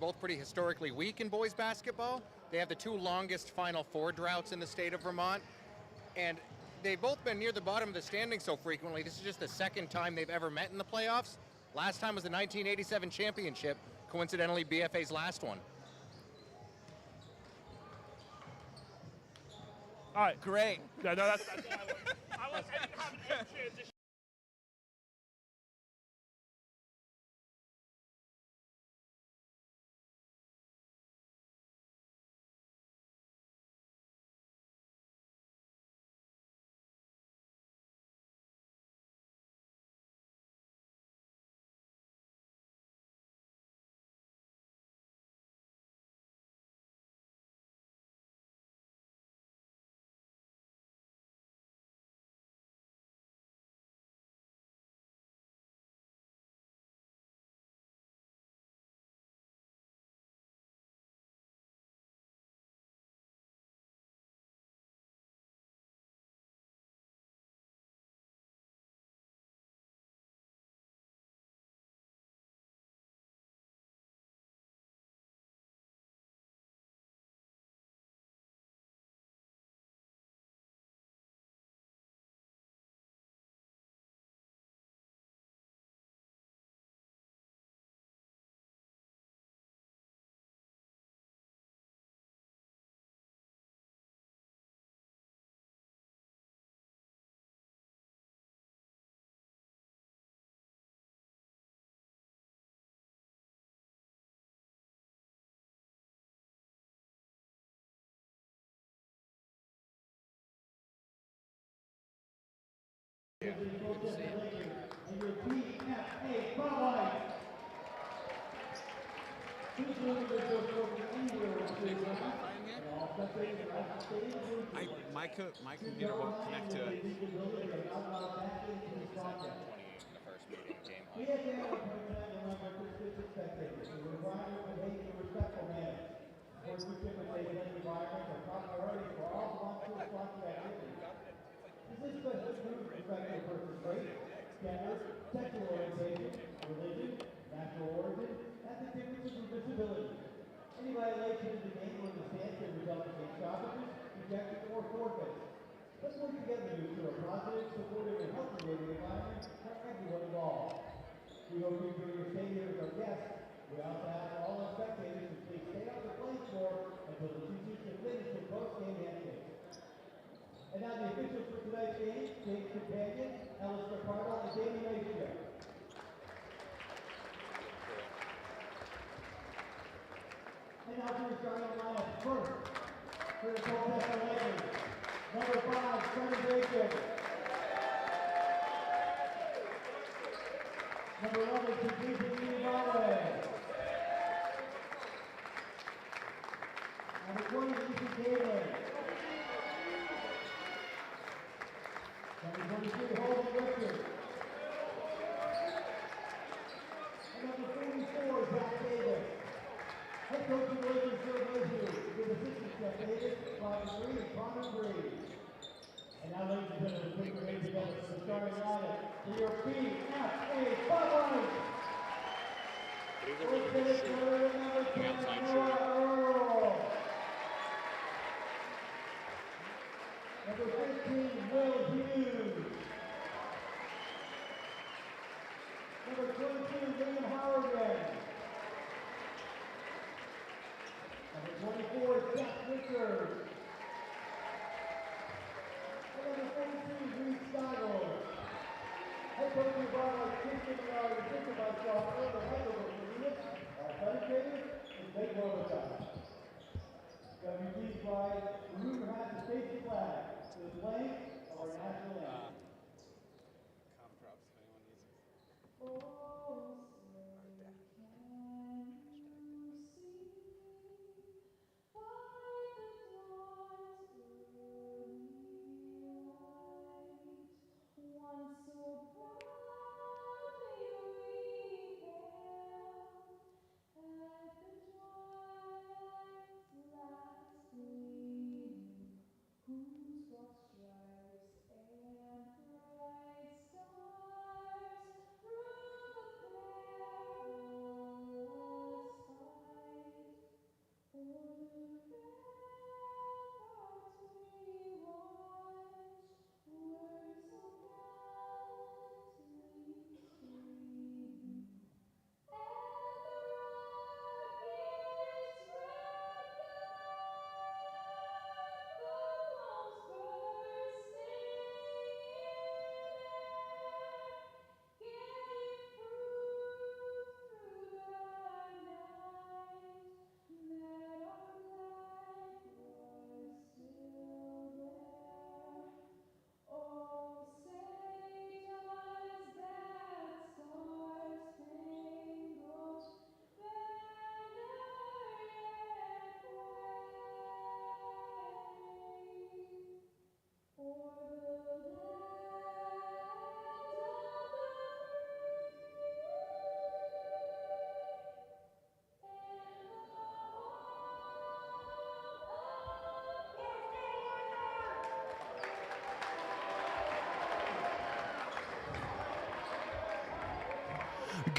both pretty historically weak in boys basketball. They have the two longest Final Four droughts in the state of Vermont, and they've both been near the bottom of the standings so frequently. This is just the second time they've ever met in the playoffs. Last time was the 1987 championship, coincidentally BFA's last one. All right. Great. Yeah, no, that's I didn't have an end transition. Yeah, good to see you. BFA Bobwhites. My computer won't connect to it. 28 in the first meeting, game high. This is special respect for race, gender, sexual orientation, religion, national origin, and the differences of disability. Any violation of the game or the stance can result in stoppages, rejection, or forfeit. Let's work together to ensure a positive, supportive, and healthy dating environment for everyone involved. We hope you enjoy your stay here as our guests. We also ask all our spectators to please stay on the playing floor until the teachers can finish the post-game handshake. And now the officials for tonight's game, James Companion, Alistair Pardo, and Jamie Maestro. And now to the starting lineup first, for the Colchester Lakers, number 5, Freddie Baker. Number 11, Jason Bobwhites. Number 20, Ethan Galen. Number 23, Holden Richard. And number 44, Zach Davis. Head coach of the Lakers, Joe Mayhew, with assistant Jeff Davis, Brian Green, and Connor Green. And now, ladies and gentlemen, put your hands together for the starting lineup for your BFA Bobwhites. Lieutenant Colonel number 10, Noah Earl. Number 15, Will Hughes. Number 22, Liam Howard. Number 24, Jeff Richards. And number 42, Reed Steiger. Head coach of the Bobwhites, Christian Millard, assisted by Sean Earl, the head coach of the unit, our administrators, and Nate Robichaud. WG's pride, the room has the station flag, the flag of our national anthem. Props if anyone needs it. Once so proudly we hailed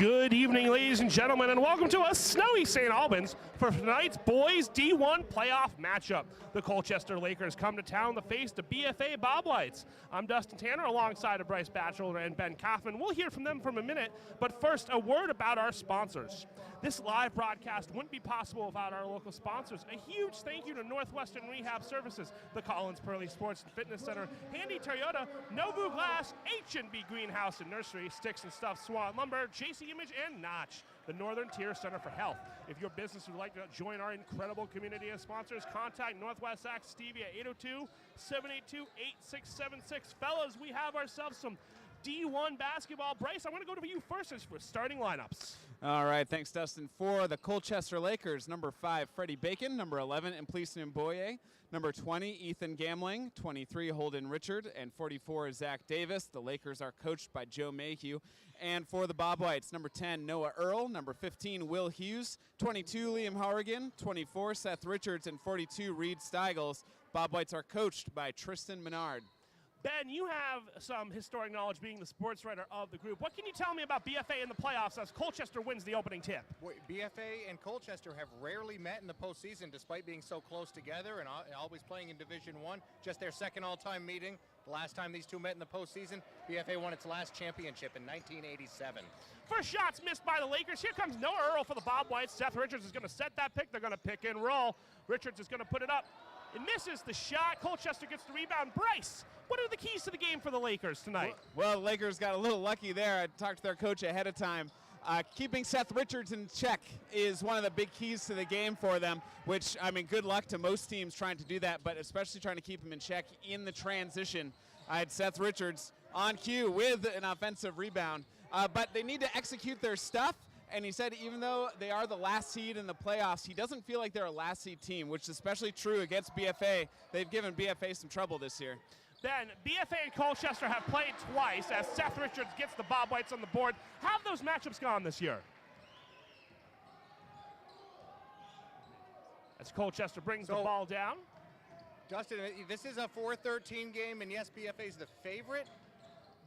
Good evening, ladies and gentlemen, and welcome to a snowy St. Albans for tonight's boys D1 playoff matchup. The Colchester Lakers come to town to face the BFA Bobwhites. I'm Dustin Tanner alongside of Bryce Batchelor and Ben Kaufman. We'll hear from them from a minute, but first, a word about our sponsors. This live broadcast wouldn't be possible without our local sponsors. A huge thank you to Northwestern Rehab Services, the Collins Pearly Sports and Fitness Center, Handy Toyota, Novu Glass, H&B Greenhouse and Nursery, Sticks and Stuff, Swan Lumber, JC Image, and Notch, the Northern Tier Center for Health. If your business would like to join our incredible community of sponsors, contact Northwest Act Stevie at 802-782-8676. Fellas, we have ourselves some D1 basketball. Bryce, I want to go to you first as for starting lineups. All right, thanks, Dustin. For the Colchester Lakers, number 5, Freddie Bacon. Number 11, Impleson Mboye. Number 20, Ethan Gamling. 23, Holden Richard. And 44, Zach Davis. The Lakers are coached by Joe Mayhew. And for the Bobwhites, number 10, Noah Earl. Number 15, Will Hughes. 22, Liam Horrigan. 24, Seth Richards. And 42, Reed Steigels. Bobwhites are coached by Tristan Menard. Ben, you have some historic knowledge being the sports writer of the group. What can you tell me about BFA in the playoffs as Colchester wins the opening tip? BFA and Colchester have rarely met in the postseason despite being so close together and always playing in Division I. Just their second all-time meeting. The last time these two met in the postseason, BFA won its last championship in 1987. First shots missed by the Lakers. Here comes Noah Earl for the Bobwhites. Seth Richards is going to set that pick. They're going to pick and roll. Richards is going to put it up. It misses the shot. Colchester gets the rebound. Bryce, what are the keys to the game for the Lakers tonight? Well, the Lakers got a little lucky there. I talked to their coach ahead of time. Keeping Seth Richards in check is one of the big keys to the game for them, which, I mean, good luck to most teams trying to do that, but especially trying to keep him in check in the transition. I had Seth Richards on cue with an offensive rebound, but they need to execute their stuff. And he said even though they are the last seed in the playoffs, he doesn't feel like they're a last seed team, which is especially true against BFA. They've given BFA some trouble this year. Ben, BFA and Colchester have played twice as Seth Richards gets the Bobwhites on the board. How have those matchups gone this year? As Colchester brings the ball down. Dustin, this is a 4-13 game, and yes, BFA is the favorite,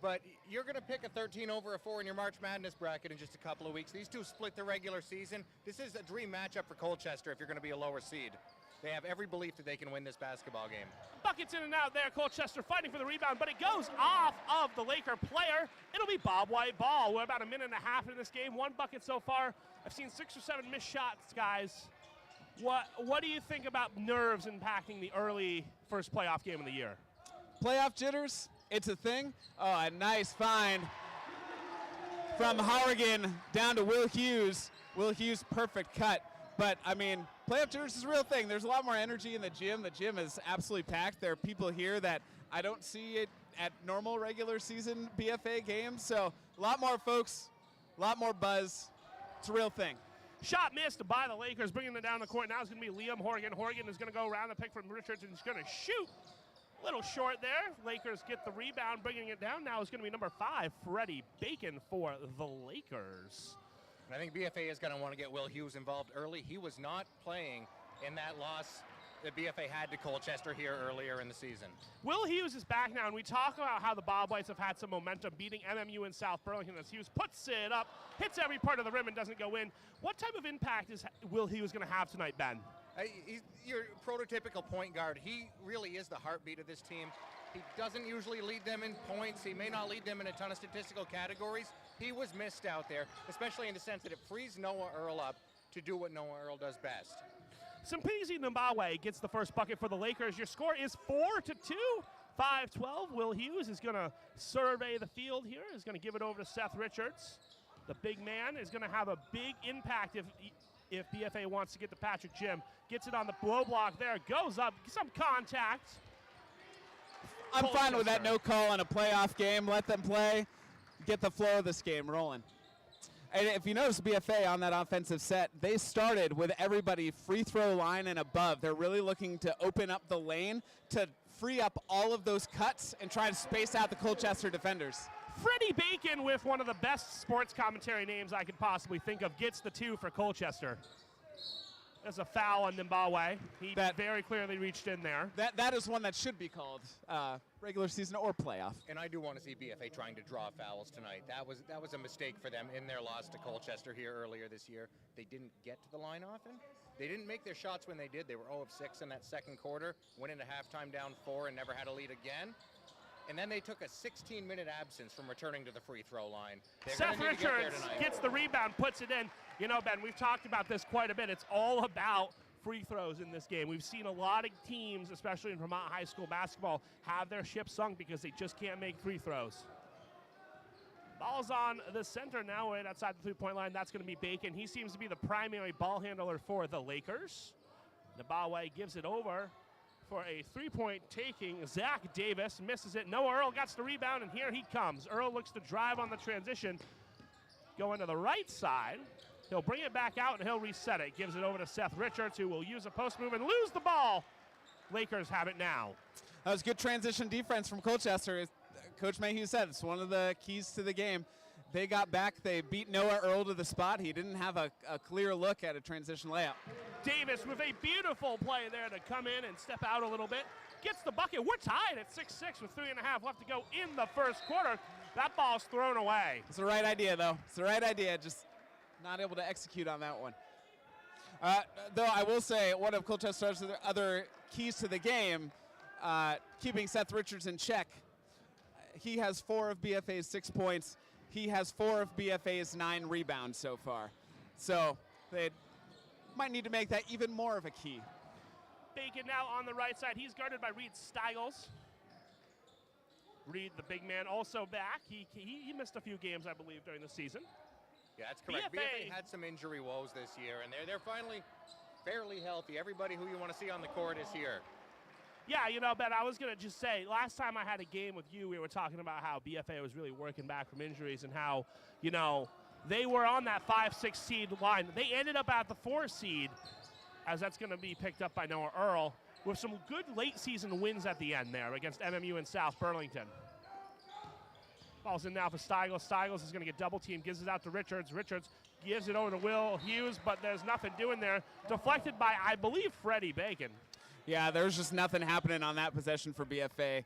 but you're going to pick a 13 over a 4 in your March Madness bracket in just a couple of weeks. These two split the regular season. This is a dream matchup for Colchester if you're going to be a lower seed. They have every belief that they can win this basketball game. Buckets in and out there. Colchester fighting for the rebound, but it goes off of the Laker player. It'll be Bobwhite ball. We're about a minute and a half in this game. 1 bucket so far. I've seen 6 or 7 missed shots, guys. What do you think about nerves impacting the early first playoff game of the year? Playoff jitters, it's a thing. Oh, a nice find from Horrigan down to Will Hughes. Will Hughes, perfect cut. But, I mean, playoff jitters is a real thing. There's a lot more energy in the gym. The gym is absolutely packed. There are people here that I don't see it at normal regular season BFA games. So a lot more folks, a lot more buzz. It's a real thing. Shot missed by the Lakers, bringing it down the court. Now it's going to be Liam Horrigan. Horrigan is going to go around the pick from Richards and he's going to shoot. A little short there. Lakers get the rebound, bringing it down. Now it's going to be number 5, Freddie Bacon for the Lakers. I think BFA is going to want to get Will Hughes involved early. He was not playing in that loss that BFA had to Colchester here earlier in the season. Will Hughes is back now, and we talk about how the Bobwhites have had some momentum beating MMU in South Burlington as Hughes puts it up, hits every part of the rim and doesn't go in. What type of impact is Will Hughes going to have tonight, Ben? He's your prototypical point guard. He really is the heartbeat of this team. He doesn't usually lead them in points. He may not lead them in a ton of statistical categories. He was missed out there, especially in the sense that it frees Noah Earl up to do what Noah Earl does best. Simpizi Nambawe gets the first bucket for the Lakers. Your score is 4-2, 5-12. Will Hughes is going to survey the field here. Is going to give it over to Seth Richards. The big man is going to have a big impact if BFA wants to get to Patrick Jim. Gets it on the blow block there. Goes up. Some contact. I'm fine with that no call on a playoff game. Let them play. Get the flow of this game rolling. And if you notice BFA on that offensive set, they started with everybody free throw line and above. They're really looking to open up the lane to free up all of those cuts and try to space out the Colchester defenders. Freddie Bacon, with one of the best sports commentary names I could possibly think of, gets the 2 for Colchester. There's a foul on Nimbawe. He That- very clearly reached in there. That is one that should be called regular season or playoff. And I do want to see BFA trying to draw fouls tonight. That was a mistake for them in their loss to Colchester here earlier this year. They didn't get to the line often. They didn't make their shots when they did. They were 0 of 6 in that second quarter, went into halftime down 4 and never had a lead again. And then they took a 16-minute absence from returning to the free throw line. They're Seth gonna need to get there Richards tonight. gets the rebound, puts it in. You know, Ben, we've talked about this quite a bit. It's all about free throws in this game. We've seen a lot of teams, especially in Vermont high school basketball, have their ship sunk because they just can't make free throws. Ball's on the center now, right outside the three-point line. That's going to be Bacon. He seems to be the primary ball handler for the Lakers. Nabawe gives it over for a three-point taking. Zach Davis misses it. Noah Earl gets the rebound, and here he comes. Earl looks to drive on the transition. Going to the right side. He'll bring it back out, and he'll reset it. Gives it over to Seth Richards, who will use a post move and lose the ball. Lakers have it now. That was good transition defense from Colchester. As Coach Mayhew said, it's one of the keys to the game. They got back. They beat Noah Earl to the spot. He didn't have a clear look at a transition layup. Davis with a beautiful play there to come in and step out a little bit. Gets the bucket. We're tied at 6-6 with 3.5 left to go in the first quarter. That ball's thrown away. It's the right idea, though. It's the right idea. Just not able to execute on that one. Though I will say, one of Colchester's other keys to the game, keeping Seth Richards in check. He has 4 of BFA's 6 points. He has 4 of BFA's 9 rebounds so far. So they might need to make that even more of a key. Bacon now on the right side. He's guarded by Reed Stiles. Reed, the big man, also back. He missed a few games, I believe, during the season. Yeah, that's correct. BFA had some injury woes this year, and they're finally fairly healthy. Everybody who you want to see on the court is here. Yeah, you know, Ben, I was going to just say, last time I had a game with you, we were talking about how BFA was really working back from injuries and how, you know, they were on that 5-6 seed line. They ended up at the 4 seed, as that's going to be picked up by Noah Earl, with some good late season wins at the end there against MMU and South Burlington. Ball's in now for Stiles. Stiles is going to get double teamed, gives it out to Richards. Richards gives it over to Will Hughes, but there's nothing doing there. Deflected by, I believe, Freddie Bacon. Yeah, there's just nothing happening on that possession for BFA.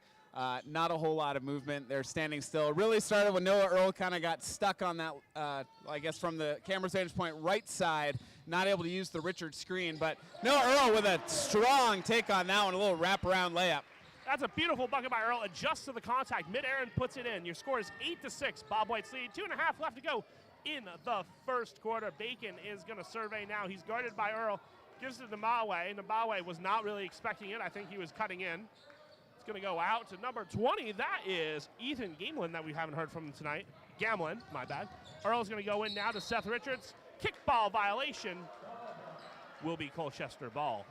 Not a whole lot of movement. They're standing still. It really started when Noah Earl kind of got stuck on that, I guess from the camera's vantage point, right side, not able to use the Richards screen. But Noah Earl with a strong take on that one, a little wraparound layup. That's a beautiful bucket by Earl. Adjusts to the contact. Mid-air and puts it in. Your score is 8-6. Bobwhites lead. 2.5 left to go in the first quarter. Bacon is going to survey now. He's guarded by Earl. Gives it to Nabawe. Nabawe was not really expecting it. I think he was cutting in. It's going to go out to number 20. That is Ethan Gamelin that we haven't heard from tonight. Gamlin, my bad. Earl's going to go in now to Seth Richards. Kickball violation will be Colchester ball.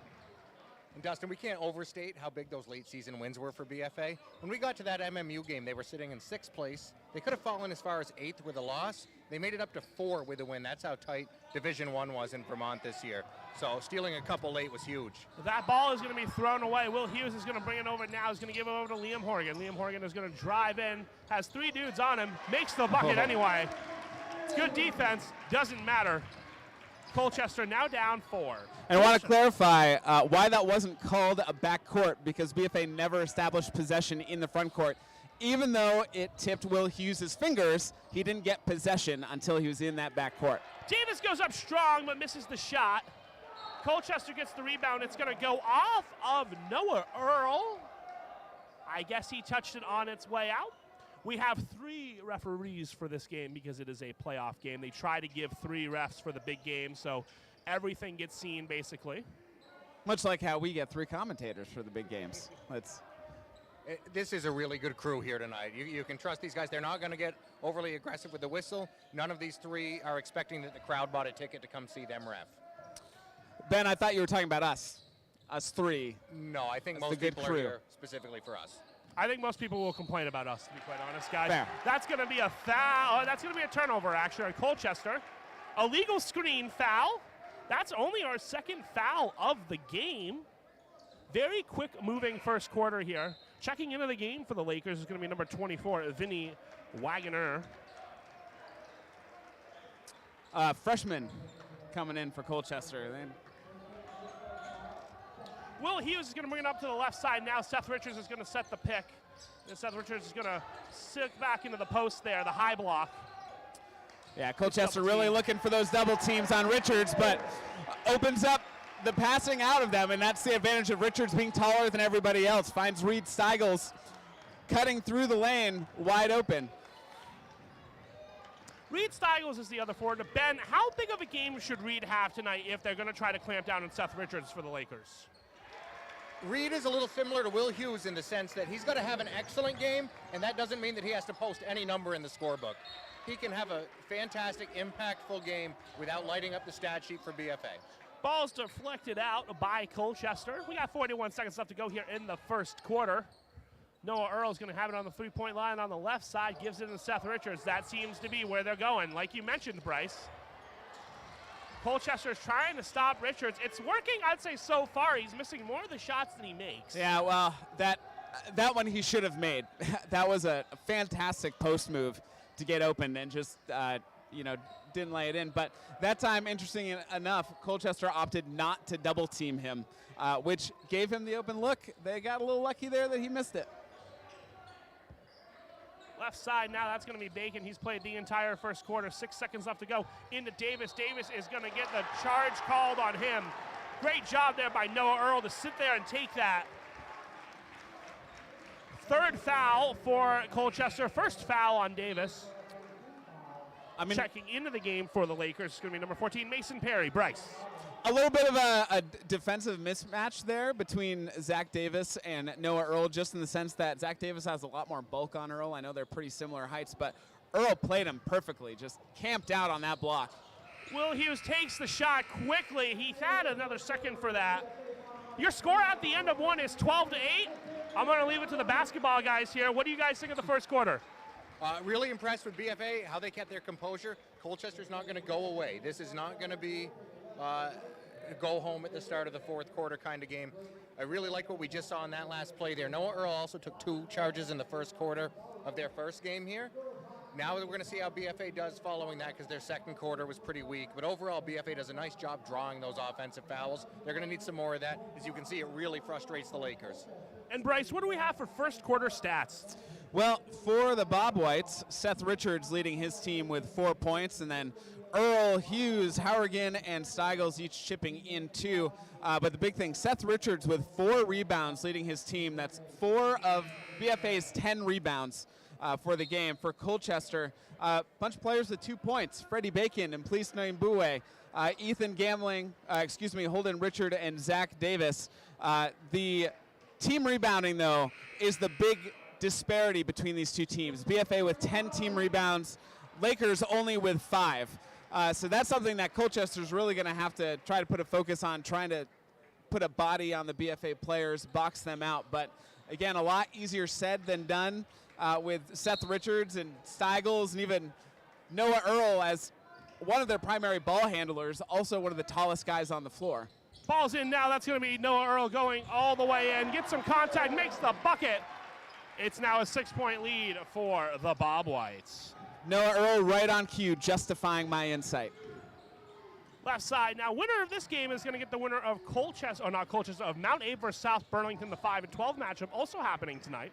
And Dustin, we can't overstate how big those late season wins were for BFA. When we got to that MMU game, they were sitting in 6th place. They could have fallen as far as 8th with a loss. They made it up to 4 with a win. That's how tight Division I was in Vermont this year. So stealing a couple late was huge. That ball is going to be thrown away. Will Hughes is going to bring it over now. He's going to give it over to Liam Horgan. Liam Horgan is going to drive in, has 3 dudes on him, makes the bucket anyway. It's good defense, doesn't matter. Colchester now down 4. And I want to clarify why that wasn't called a backcourt, because BFA never established possession in the front court. Even though it tipped Will Hughes' fingers, he didn't get possession until he was in that backcourt. Davis goes up strong but misses the shot. Colchester gets the rebound. It's going to go off of Noah Earl. I guess he touched it on its way out. We have 3 referees for this game because it is a playoff game. They try to give 3 refs for the big game, so everything gets seen basically. Much like how we get 3 commentators for the big games. This is a really good crew here tonight. You can trust these guys. They're not going to get overly aggressive with the whistle. None of these 3 are expecting that the crowd bought a ticket to come see them ref. Ben, I thought you were talking about us 3. No, I think That's most the good people crew. are here specifically for us. I think most people will complain about us, to be quite honest, guys. Fair. That's going to be a foul. That's going to be a turnover, actually, on Colchester. Illegal screen foul. That's only our 2nd foul of the game. Very quick moving first quarter here. Checking into the game for the Lakers is going to be number 24, Vinny Wagoner. Freshman coming in for Colchester. Will Hughes is going to bring it up to the left side now. Seth Richards is going to set the pick. And Seth Richards is going to sit back into the post there, the high block. Yeah, Colchester really looking for those double teams on Richards, but opens up the passing out of them, and that's the advantage of Richards being taller than everybody else. Finds Reed Steigels cutting through the lane, wide open. Reed Steigels is the other forward. Ben, how big of a game should Reed have tonight if they're going to try to clamp down on Seth Richards for the Lakers? Reed is a little similar to Will Hughes in the sense that he's going to have an excellent game, and that doesn't mean that he has to post any number in the scorebook. He can have a fantastic, impactful game without lighting up the stat sheet for BFA. Ball's deflected out by Colchester. We got 41 seconds left to go here in the first quarter. Noah Earl's going to have it on the three-point line on the left side, gives it to Seth Richards. That seems to be where they're going. Like you mentioned, Bryce, Colchester's trying to stop Richards. It's working, I'd say, so far. He's missing more of the shots than he makes. Yeah, well, that one he should have made. That was a fantastic post move to get open and just, didn't lay it in. But that time, interesting enough, Colchester opted not to double team him, which gave him the open look. They got a little lucky there that he missed it. Left side now, that's going to be Bacon. He's played the entire first quarter. 6 seconds left to go. Into Davis. Davis is going to get the charge called on him. Great job there by Noah Earl to sit there and take that. Third foul for Colchester. First foul on Davis. Checking into the game for the Lakers is going to be number 14, Mason Perry. Bryce. A little bit of a defensive mismatch there between Zach Davis and Noah Earl, just in the sense that Zach Davis has a lot more bulk on Earl. I know they're pretty similar heights, but Earl played him perfectly, just camped out on that block. Will Hughes takes the shot quickly. He had another second for that. Your score at the end of one is 12-8. I'm going to leave it to the basketball guys here. What do you guys think of the first quarter? Really impressed with BFA, how they kept their composure. Colchester's not going to go away. This is not going to be go home at the start of the fourth quarter kind of game. I really like what we just saw in that last play there. Noah Earl also took 2 charges in the first quarter of their first game here. Now we're going to see how BFA does following that, because their second quarter was pretty weak. But overall, BFA does a nice job drawing those offensive fouls. They're going to need some more of that. As you can see, it really frustrates the Lakers. And Bryce, what do we have for first quarter stats? Well, for the Bobwhites, Seth Richards leading his team with 4 points, and then Earl, Hughes, Hourigan, and Steigels each chipping in 2. But the big thing, Seth Richards with 4 rebounds leading his team. That's 4 of BFA's 10 rebounds for the game. For Colchester, a bunch of players with 2 points. Freddie Bacon and Please Mbue, Ethan Gambling, Holden Richard, and Zach Davis. The team rebounding, though, is the big disparity between these two teams. BFA with 10 team rebounds, Lakers only with 5. So that's something that Colchester's really going to have to try to put a focus on, trying to put a body on the BFA players, box them out. But again, a lot easier said than done with Seth Richards and Steigels and even Noah Earl as one of their primary ball handlers, also one of the tallest guys on the floor. Ball's in now. That's going to be Noah Earl going all the way in. Gets some contact, makes the bucket. It's now a 6-point lead for the Bobwhites. Noah Earl right on cue, justifying my insight. Left side. Now, winner of this game is going to get the winner of of Mount Abe versus South Burlington, the 5-12 matchup, also happening tonight.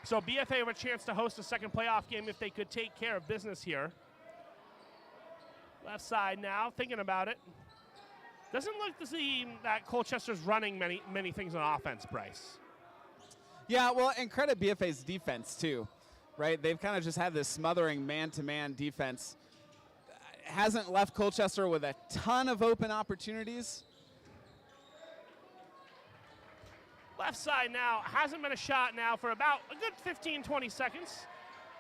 So BFA have a chance to host a second playoff game if they could take care of business here. Left side now, thinking about it. Doesn't look to see that Colchester's running many things on offense, Bryce. Yeah, well, and credit BFA's defense, too, right? They've kind of just had this smothering man-to-man defense. Hasn't left Colchester with a ton of open opportunities. Left side now, hasn't been a shot now for about a good 15-20 seconds.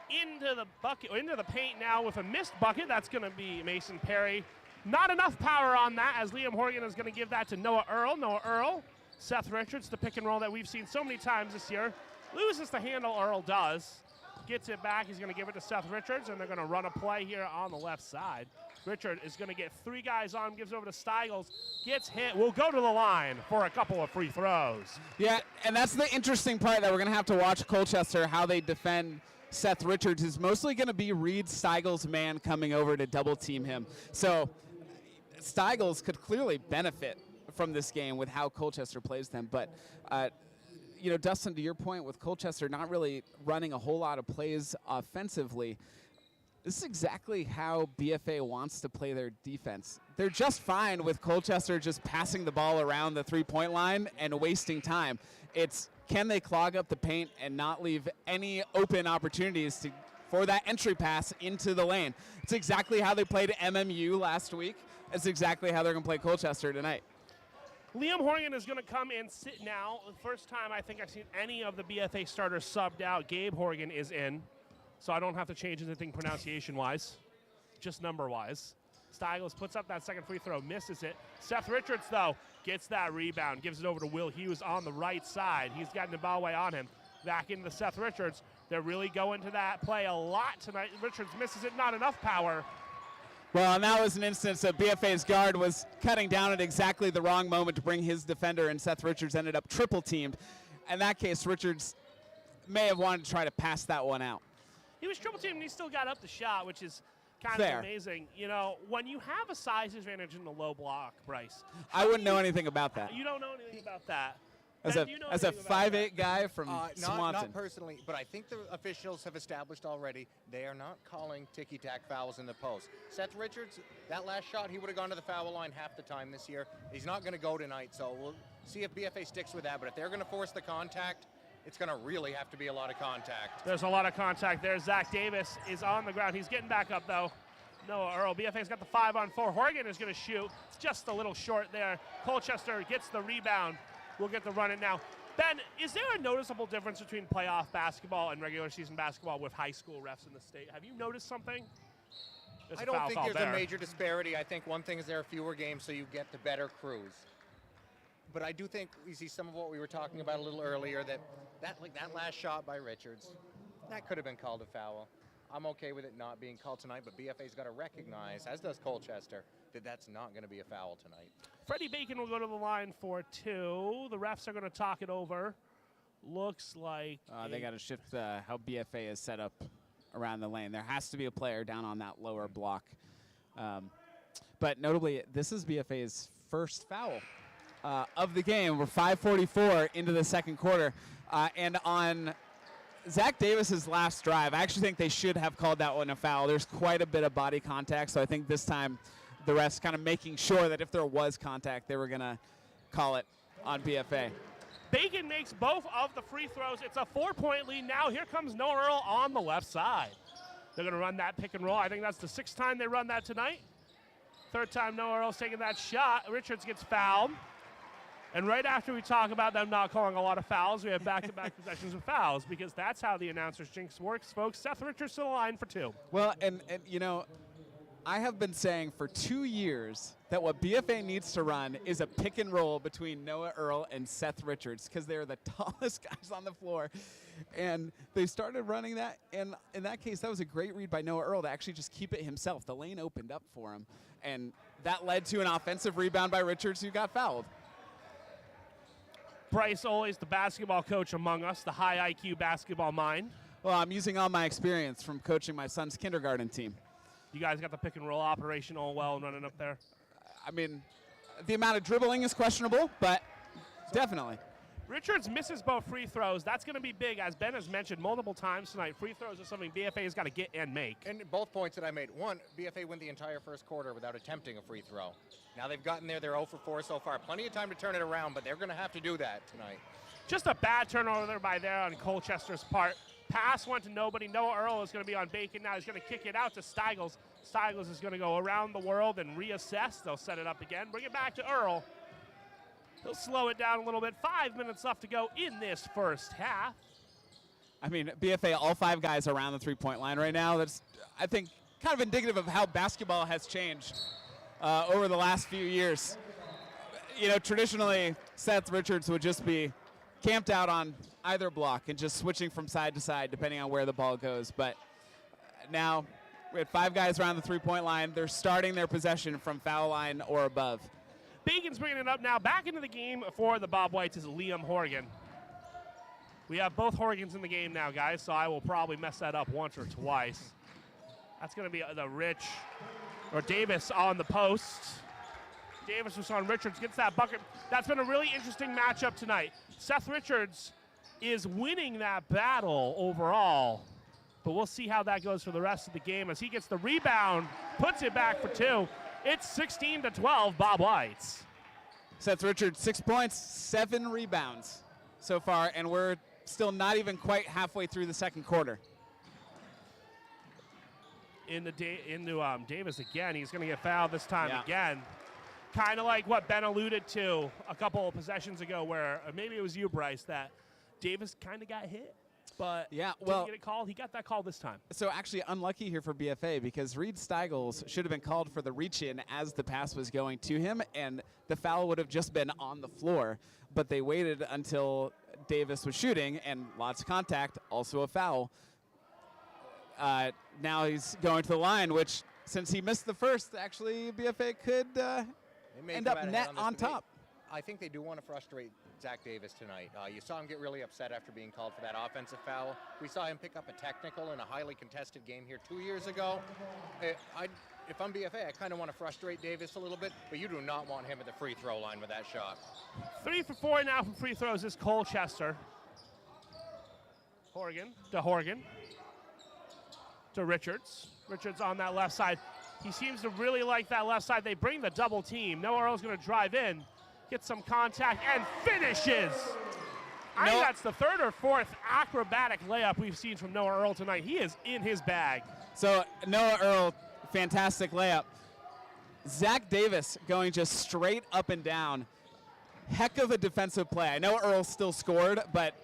Into the bucket, or into the paint now with a missed bucket. That's going to be Mason Perry. Not enough power on that, as Liam Horgan is going to give that to Noah Earl. Noah Earl, Seth Richards, the pick and roll that we've seen so many times this year. Loses the handle, Earl does. Gets it back, he's going to give it to Seth Richards, and they're going to run a play here on the left side. Richard is going to get 3 guys on, gives over to Steigels, gets hit, will go to the line for a couple of free throws. Yeah, and that's the interesting part that we're going to have to watch Colchester, how they defend Seth Richards. Is mostly going to be Reed Steigels' man coming over to double team him. So Steigels could clearly benefit from this game with how Colchester plays them. But, Dustin, to your point, with Colchester not really running a whole lot of plays offensively, this is exactly how BFA wants to play their defense. They're just fine with Colchester just passing the ball around the three-point line and wasting time. It's can they clog up the paint and not leave any open opportunities for that entry pass into the lane. It's exactly how they played MMU last week. It's exactly how they're going to play Colchester tonight. Liam Horgan is going to come and sit now. The first time I think I've seen any of the BFA starters subbed out. Gabe Horgan is in. So I don't have to change anything pronunciation-wise, just number-wise. Stiglitz puts up that second free throw, misses it. Seth Richards, though, gets that rebound, gives it over to Will Hughes on the right side. He's got Nabaway on him. Back into Seth Richards. They're really going to that play a lot tonight. Richards misses it, not enough power. Well, and that was an instance of BFA's guard was cutting down at exactly the wrong moment to bring his defender, and Seth Richards ended up triple-teamed. In that case, Richards may have wanted to try to pass that one out. He was triple teamed and he still got up the shot, which is kind Fair. of amazing. When you have a size advantage in the low block, Bryce. I wouldn't know anything about that. You don't know anything about that. As Ben, a do you know as a anything about 5'8" guy from Swanton. Not personally, but I think the officials have established already they are not calling ticky-tack fouls in the post. Seth Richards, that last shot, he would have gone to the foul line half the time this year. He's not going to go tonight, so we'll see if BFA sticks with that. But if they're going to force the contact, it's going to really have to be a lot of contact. There's a lot of contact there. Zach Davis is on the ground. He's getting back up, though. Noah Earl. BFA's got the 5-on-4. Horgan is going to shoot. It's just a little short there. Colchester gets the rebound. We'll get the run it now. Ben, is there a noticeable difference between playoff basketball and regular season basketball with high school refs in the state? Have you noticed something? I don't think there's a major disparity. I think one thing is there are fewer games, so you get the better crews. But I do think we see some of what we were talking about a little earlier, that last shot by Richards, that could have been called a foul. I'm okay with it not being called tonight, but BFA's got to recognize, as does Colchester, that that's not going to be a foul tonight. Freddie Bacon will go to the line for 2. The refs are going to talk it over. Looks like they got to shift how BFA is set up around the lane. There has to be a player down on that lower block. But notably, this is BFA's first foul of the game. We're 5:44 into the second quarter. And on Zach Davis's last drive, I actually think they should have called that one a foul. There's quite a bit of body contact, so I think this time the refs kind of making sure that if there was contact, they were going to call it on BFA. Bacon makes both of the free throws. It's a 4-point lead now. Here comes Noah Earl on the left side. They're going to run that pick and roll. I think that's the 6th time they run that tonight. 3rd time Noah Earl's taking that shot. Richards gets fouled. And right after we talk about them not calling a lot of fouls, we have back-to-back possessions of fouls, because that's how the announcers jinx works, folks. Seth Richards to the line for 2. Well, and I have been saying for 2 years that what BFA needs to run is a pick and roll between Noah Earl and Seth Richards, because they're the tallest guys on the floor. And they started running that, and in that case, that was a great read by Noah Earl to actually just keep it himself. The lane opened up for him, and that led to an offensive rebound by Richards, who got fouled. Bryce, always the basketball coach among us, the high IQ basketball mind. Well, I'm using all my experience from coaching my son's kindergarten team. You guys got the pick and roll operation all well and running up there? I mean, the amount of dribbling is questionable, but definitely. Richards misses both free throws. That's going to be big, as Ben has mentioned multiple times tonight. Free throws are something BFA has got to get and make. And both points that I made. One, BFA went the entire first quarter without attempting a free throw. Now they've gotten there. They're 0 for 4 so far. Plenty of time to turn it around, but they're going to have to do that tonight. Just a bad turnover there on Colchester's part. Pass went to nobody. Noah Earl is going to be on Bacon now. He's going to kick it out to Stiglitz. Stiglitz is going to go around the world and reassess. They'll set it up again. Bring it back to Earl. He'll slow it down a little bit. 5 minutes left to go in this first half. I mean, BFA, all 5 guys around the three-point line right now. That's, I think, kind of indicative of how basketball has changed over the last few years. Traditionally, Seth Richards would just be camped out on either block and just switching from side to side depending on where the ball goes. But now we had 5 guys around the three-point line. They're starting their possession from foul line or above. Bacon's bringing it up now. Back into the game for the Bobwhites is Liam Horgan. We have both Horgans in the game now, guys, so I will probably mess that up once or twice. That's going to be the Davis on the post. Davis was on Richards, gets that bucket. That's been a really interesting matchup tonight. Seth Richards is winning that battle overall, but we'll see how that goes for the rest of the game as he gets the rebound, puts it back for 2. It's 16-12, Bobwhites. Seth Richards, 6 points, 7 rebounds so far, and we're still not even quite halfway through the second quarter. Into Davis again. He's going to get fouled this time again. Kind of like what Ben alluded to a couple of possessions ago where maybe it was you, Bryce, that Davis kind of got hit, but didn't get it called. He got that call this time. So actually unlucky here for BFA because Reed Steigels should have been called for the reach-in as the pass was going to him, and the foul would have just been on the floor, but they waited until Davis was shooting, and lots of contact, also a foul. Now he's going to the line, which since he missed the first, actually BFA could end up net on top. I think they do want to frustrate Zach Davis tonight. You saw him get really upset after being called for that offensive foul. We saw him pick up a technical in a highly contested game here 2 years ago. If I'm BFA, I kind of want to frustrate Davis a little bit, but you do not want him at the free throw line with that shot. 3 for 4 now from free throws is Colchester. Horgan to Richards. Richards on that left side. He seems to really like that left side. They bring the double team. Noah Earl's going to drive in, get some contact, and finishes. I think that's the 3rd or 4th acrobatic layup we've seen from Noah Earl tonight. He is in his bag. So Noah Earl, fantastic layup. Zach Davis going just straight up and down. Heck of a defensive play. I know Earl still scored, but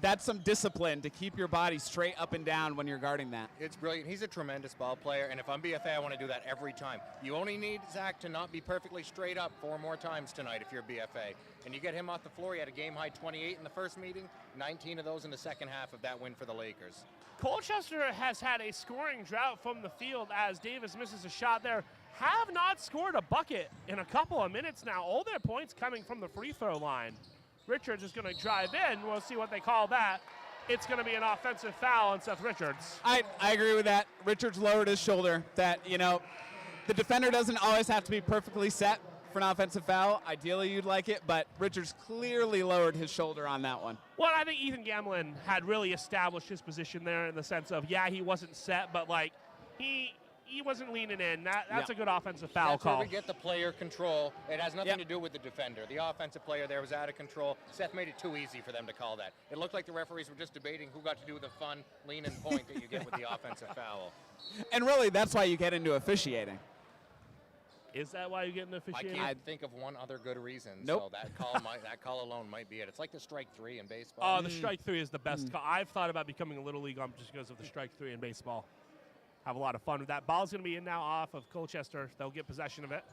that's some discipline to keep your body straight up and down when you're guarding that. It's brilliant. He's a tremendous ball player, and if I'm BFA, I want to do that every time. You only need Zach to not be perfectly straight up 4 more times tonight if you're BFA. And you get him off the floor. He had a game-high 28 in the first meeting, 19 of those in the second half of that win for the Lakers. Colchester has had a scoring drought from the field as Davis misses a shot there. Have not scored a bucket in a couple of minutes now. All their points coming from the free throw line. Richards is going to drive in. We'll see what they call that. It's going to be an offensive foul on Seth Richards. I agree with that. Richards lowered his shoulder. That, the defender doesn't always have to be perfectly set for an offensive foul. Ideally, you'd like it, but Richards clearly lowered his shoulder on that one. Well, I think Ethan Gamlin had really established his position there in the sense of, he wasn't set, but he wasn't leaning in. That's a good offensive foul That's call. where we get the player control. It has nothing to do with the defender. The offensive player there was out of control. Seth made it too easy for them to call that. It looked like the referees were just debating who got to do the fun lean-in point that you get with the offensive foul. And really, that's why you get into officiating. Is that why you get into officiating? I can't think of one other good reason. Nope. So that call alone might be it. It's like the strike 3 in baseball. Oh, the strike 3 is the best call. I've thought about becoming a Little League ump just because of the strike 3 in baseball. Have a lot of fun with that. Ball's going to be in now off of Colchester. They'll get possession of it.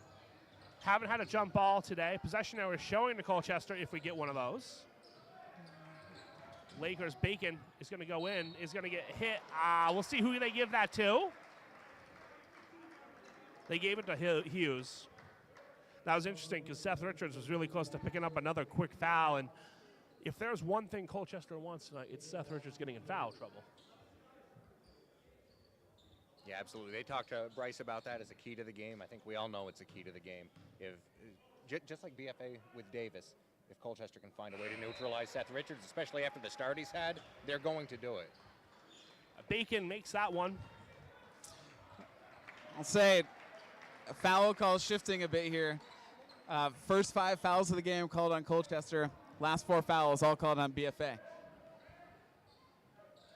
Haven't had a jump ball today. Possession now is showing to Colchester if we get one of those. Lakers Bacon is going to go in, is going to get hit. We'll see who they give that to. They gave it to Hughes. That was interesting because Seth Richards was really close to picking up another quick foul. And if there's one thing Colchester wants tonight, it's Seth Richards getting in foul trouble. Yeah, absolutely. They talked to Bryce about that as a key to the game. I think we all know it's a key to the game. Just like BFA with Davis, if Colchester can find a way to neutralize Seth Richards, especially after the start he's had, they're going to do it. Bacon makes that one. I'll say a foul call shifting a bit here. First 5 fouls of the game called on Colchester. Last 4 fouls all called on BFA.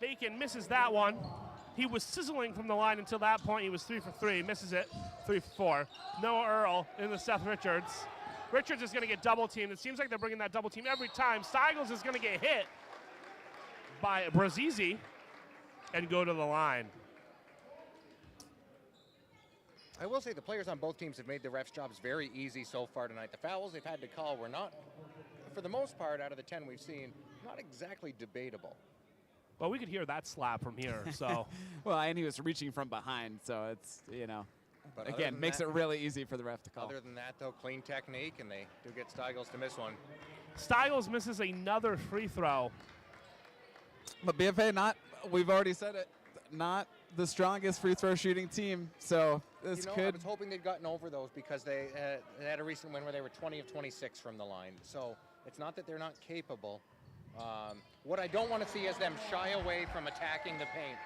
Bacon misses that one. He was sizzling from the line until that point. He was 3 for 3, misses it, 3 for 4. Noah Earl in the Seth Richards. Richards is going to get double teamed. It seems like they're bringing that double team every time. Steigels is going to get hit by Brazizi and go to the line. I will say the players on both teams have made the refs' jobs very easy so far tonight. The fouls they've had to call were not, for the most part, out of the 10 we've seen, not exactly debatable. Well, we could hear that slap from here, so. Well, and he was reaching from behind, so it's, But again, makes it really easy for the ref to call. Other than that, though, clean technique, and they do get Steigels to miss one. Steigels misses another free throw. But BFA we've already said it, not the strongest free throw shooting team, so this I could. was hoping they'd gotten over those because they had a recent win where they were 20 of 26 from the line. So it's not that they're not capable. What I don't want to see is them shy away from attacking the paint.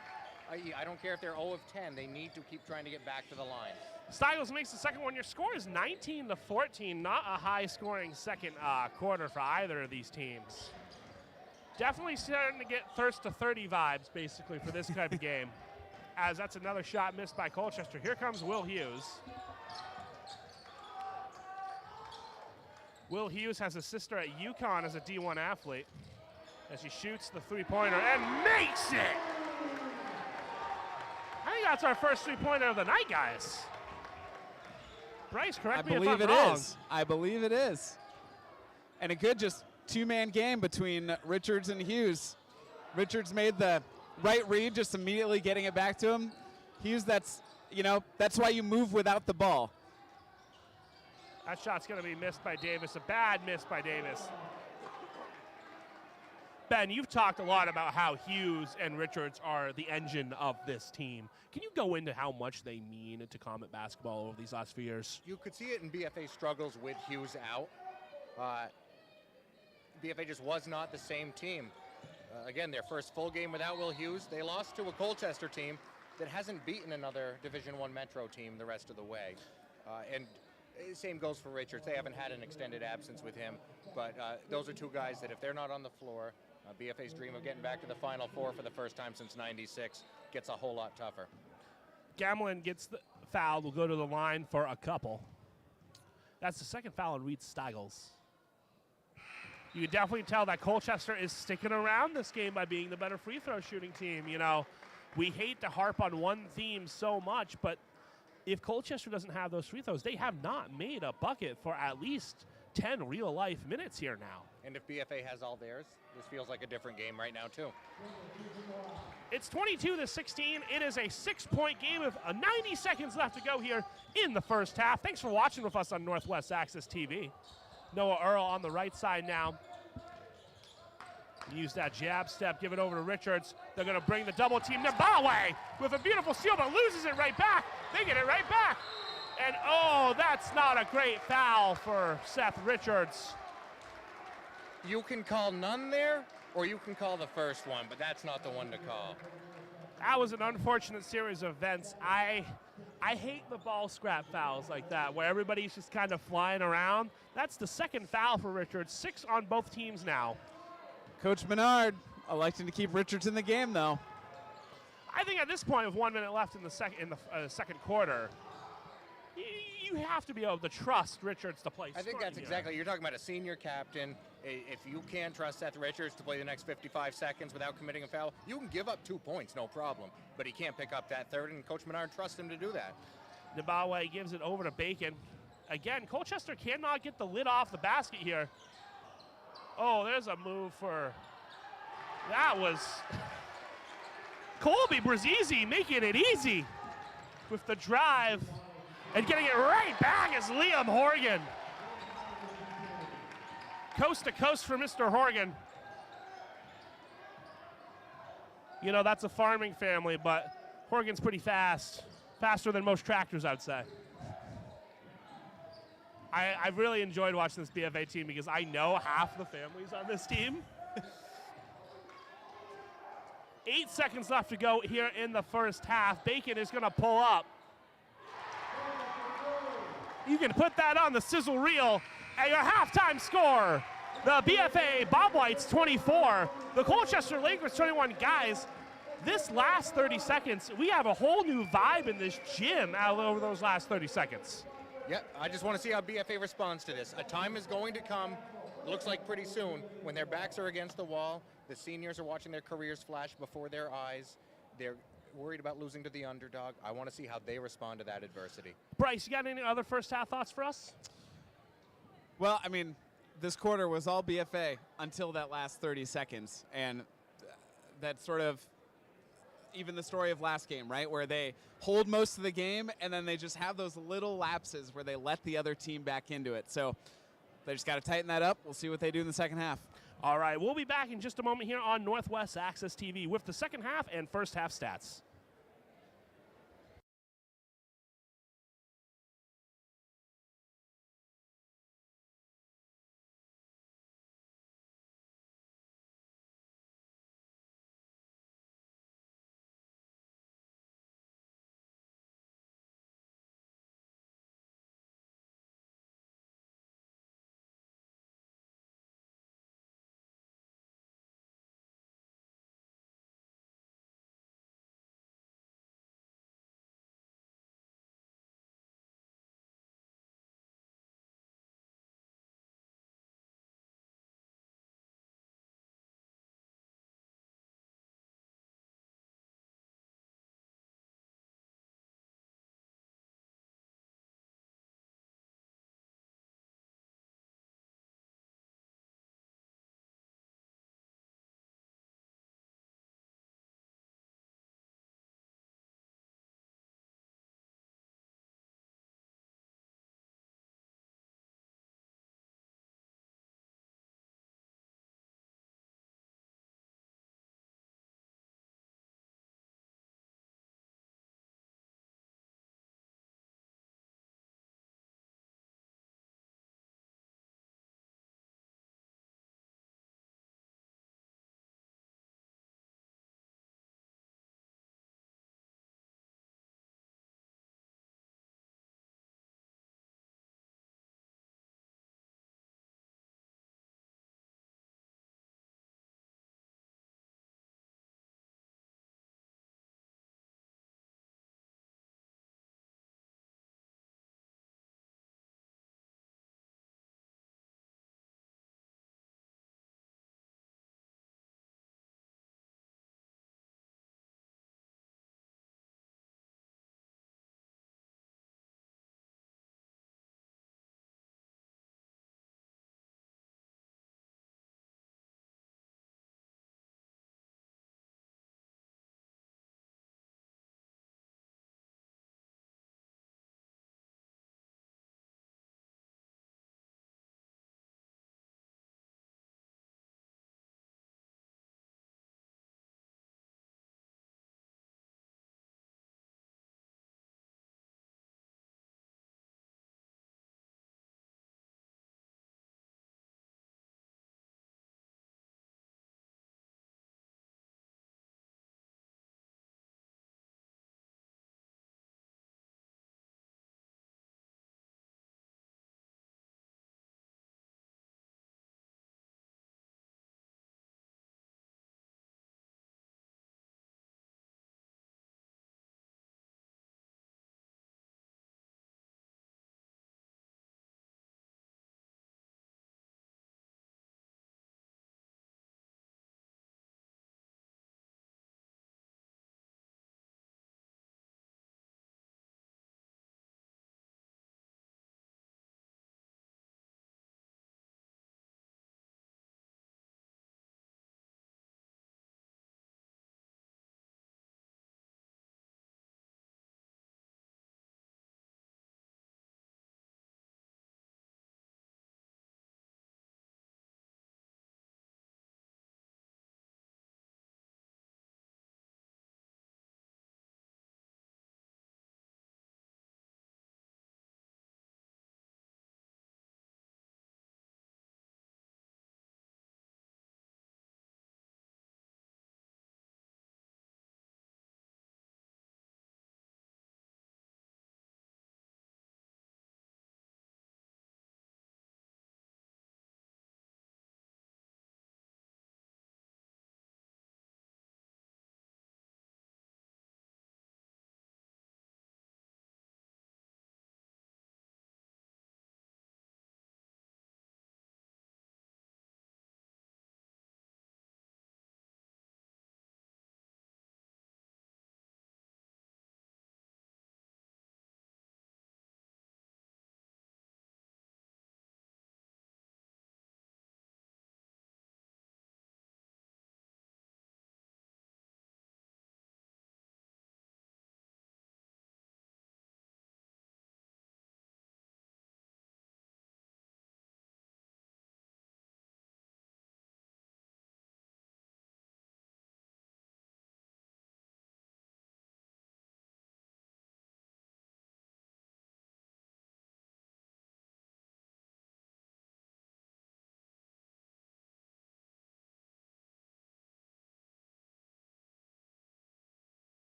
I don't care if they're 0 of 10. They need to keep trying to get back to the line. Styles makes the second one. Your score is 19-14. Not a high-scoring second quarter for either of these teams. Definitely starting to get thirst to 30 vibes, basically, for this type of game. As that's another shot missed by Colchester. Here comes Will Hughes. Will Hughes has a sister at UConn as a D1 athlete. As he shoots the three-pointer and makes it! I think that's our first three-pointer of the night, guys. Bryce, correct me if I'm wrong. I believe it is. I believe it is. And a good just two-man game between Richards and Hughes. Richards made the right read, just immediately getting it back to him. Hughes, that's why you move without the ball. That shot's going to be missed by Davis. A bad miss by Davis. Ben, you've talked a lot about how Hughes and Richards are the engine of this team. Can you go into how much they mean to Comet basketball over these last few years? You could see it in BFA struggles with Hughes out. BFA just was not the same team. Again, their first full game without Will Hughes. They lost to a Colchester team that hasn't beaten another Division I Metro team the rest of the way. And same goes for Richards. They haven't had an extended absence with him. But those are two guys that if they're not on the floor, BFA's dream of getting back to the Final Four for the first time since '96 gets a whole lot tougher. Gamlin gets the foul. Will go to the line for a couple. That's the second foul on Reed Steigels. You can definitely tell that Colchester is sticking around this game by being the better free throw shooting team. You know, we hate to harp on one theme so much, but if Colchester doesn't have those free throws, they have not made a bucket for at least 10 real-life minutes here now. And if BFA has all theirs, this feels like a different game right now, too. It's 22-16. It is a 6-point game with 90 seconds left to go here in the first half. Thanks for watching with us on Northwest Access TV. Noah Earl on the right side now. Use that jab step, give it over to Richards. They're going to bring the double team. Nabawe with a beautiful steal, but loses it right back. They get it right back. And oh, that's not a great foul for Seth Richards. You can call none there, or you can call the first one, but that's not the one to call. That was an unfortunate series of events. I hate the ball scrap fouls like that, where everybody's just kind of flying around. That's the second foul for Richards, 6 on both teams now. Coach Menard electing to keep Richards in the game, though. I think at this point, with 1 minute left in the second quarter, you have to be able to trust Richards to play. I think that's exactly. You're talking about a senior captain. If you can't trust Seth Richards to play the next 55 seconds without committing a foul, you can give up 2 points, no problem. But he can't pick up that third, and Coach Menard trusts him to do that. Nabawe gives it over to Bacon. Again, Colchester cannot get the lid off the basket here. Oh, there's a move for. That was Colby Brazizi making it easy with the drive and getting it right back is Liam Horgan. Coast to coast for Mr. Horgan. You know, that's a farming family, but Horgan's pretty fast. Faster than most tractors, I'd say. I've really enjoyed watching this BFA team because I know half the families on this team. 8 seconds left to go here in the first half. Bacon is going to pull up. You can put that on the sizzle reel at your halftime score. The BFA Bobwhites 24, the Colchester Lakers 21. Guys, this last 30 seconds, we have a whole new vibe in this gym out over those last 30 seconds. Yeah, I just want to see how BFA responds to this. A time is going to come, looks like pretty soon, when their backs are against the wall, the seniors are watching their careers flash before their eyes, they're worried about losing to the underdog. I want to see how they respond to that adversity. Bryce, you got any other first half thoughts for us? Well, I mean, this quarter was all BFA until that last 30 seconds. And that sort of, even the story of last game, right, where they hold most of the game and then they just have those little lapses where they let the other team back into it. So they just got to tighten that up. We'll see what they do in the second half. All right, we'll be back in just a moment here on Northwest Access TV with the second half and first half stats.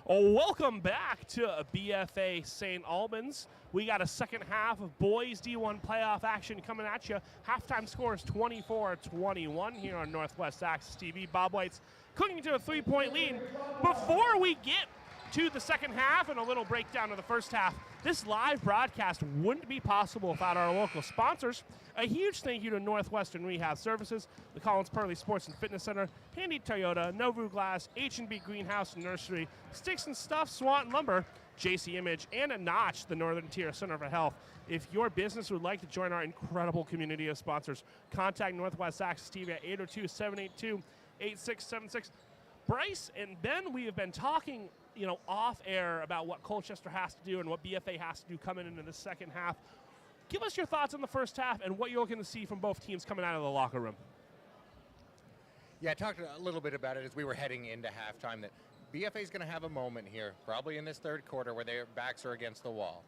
Welcome back to BFA St. Albans. We got a second half of boys D1 playoff action coming at you. Halftime score is 24-21 here on Northwest Access TV. Bobwhites clinging to a 3-point lead. Before we get to the second half and a little breakdown of the first half, this live broadcast wouldn't be possible without our local sponsors. A huge thank you to Northwestern Rehab Services, the Collins Purley Sports and Fitness Center, Handy Toyota, Novu Glass, H&B Greenhouse and Nursery, Sticks and Stuff, Swanton Lumber, JC Image, and a Notch, the Northern Tier Center for Health. If your business would like to join our incredible community of sponsors, contact Northwest Access TV at 802-782-8676. Bryce and Ben, we have been talking, off air about what Colchester has to do and what BFA has to do coming into the second half. Give us your thoughts on the first half and what you're looking to see from both teams coming out of the locker room. Yeah, I talked a little bit about it as we were heading into halftime that BFA is going to have a moment here, probably in this third quarter, where their backs are against the wall.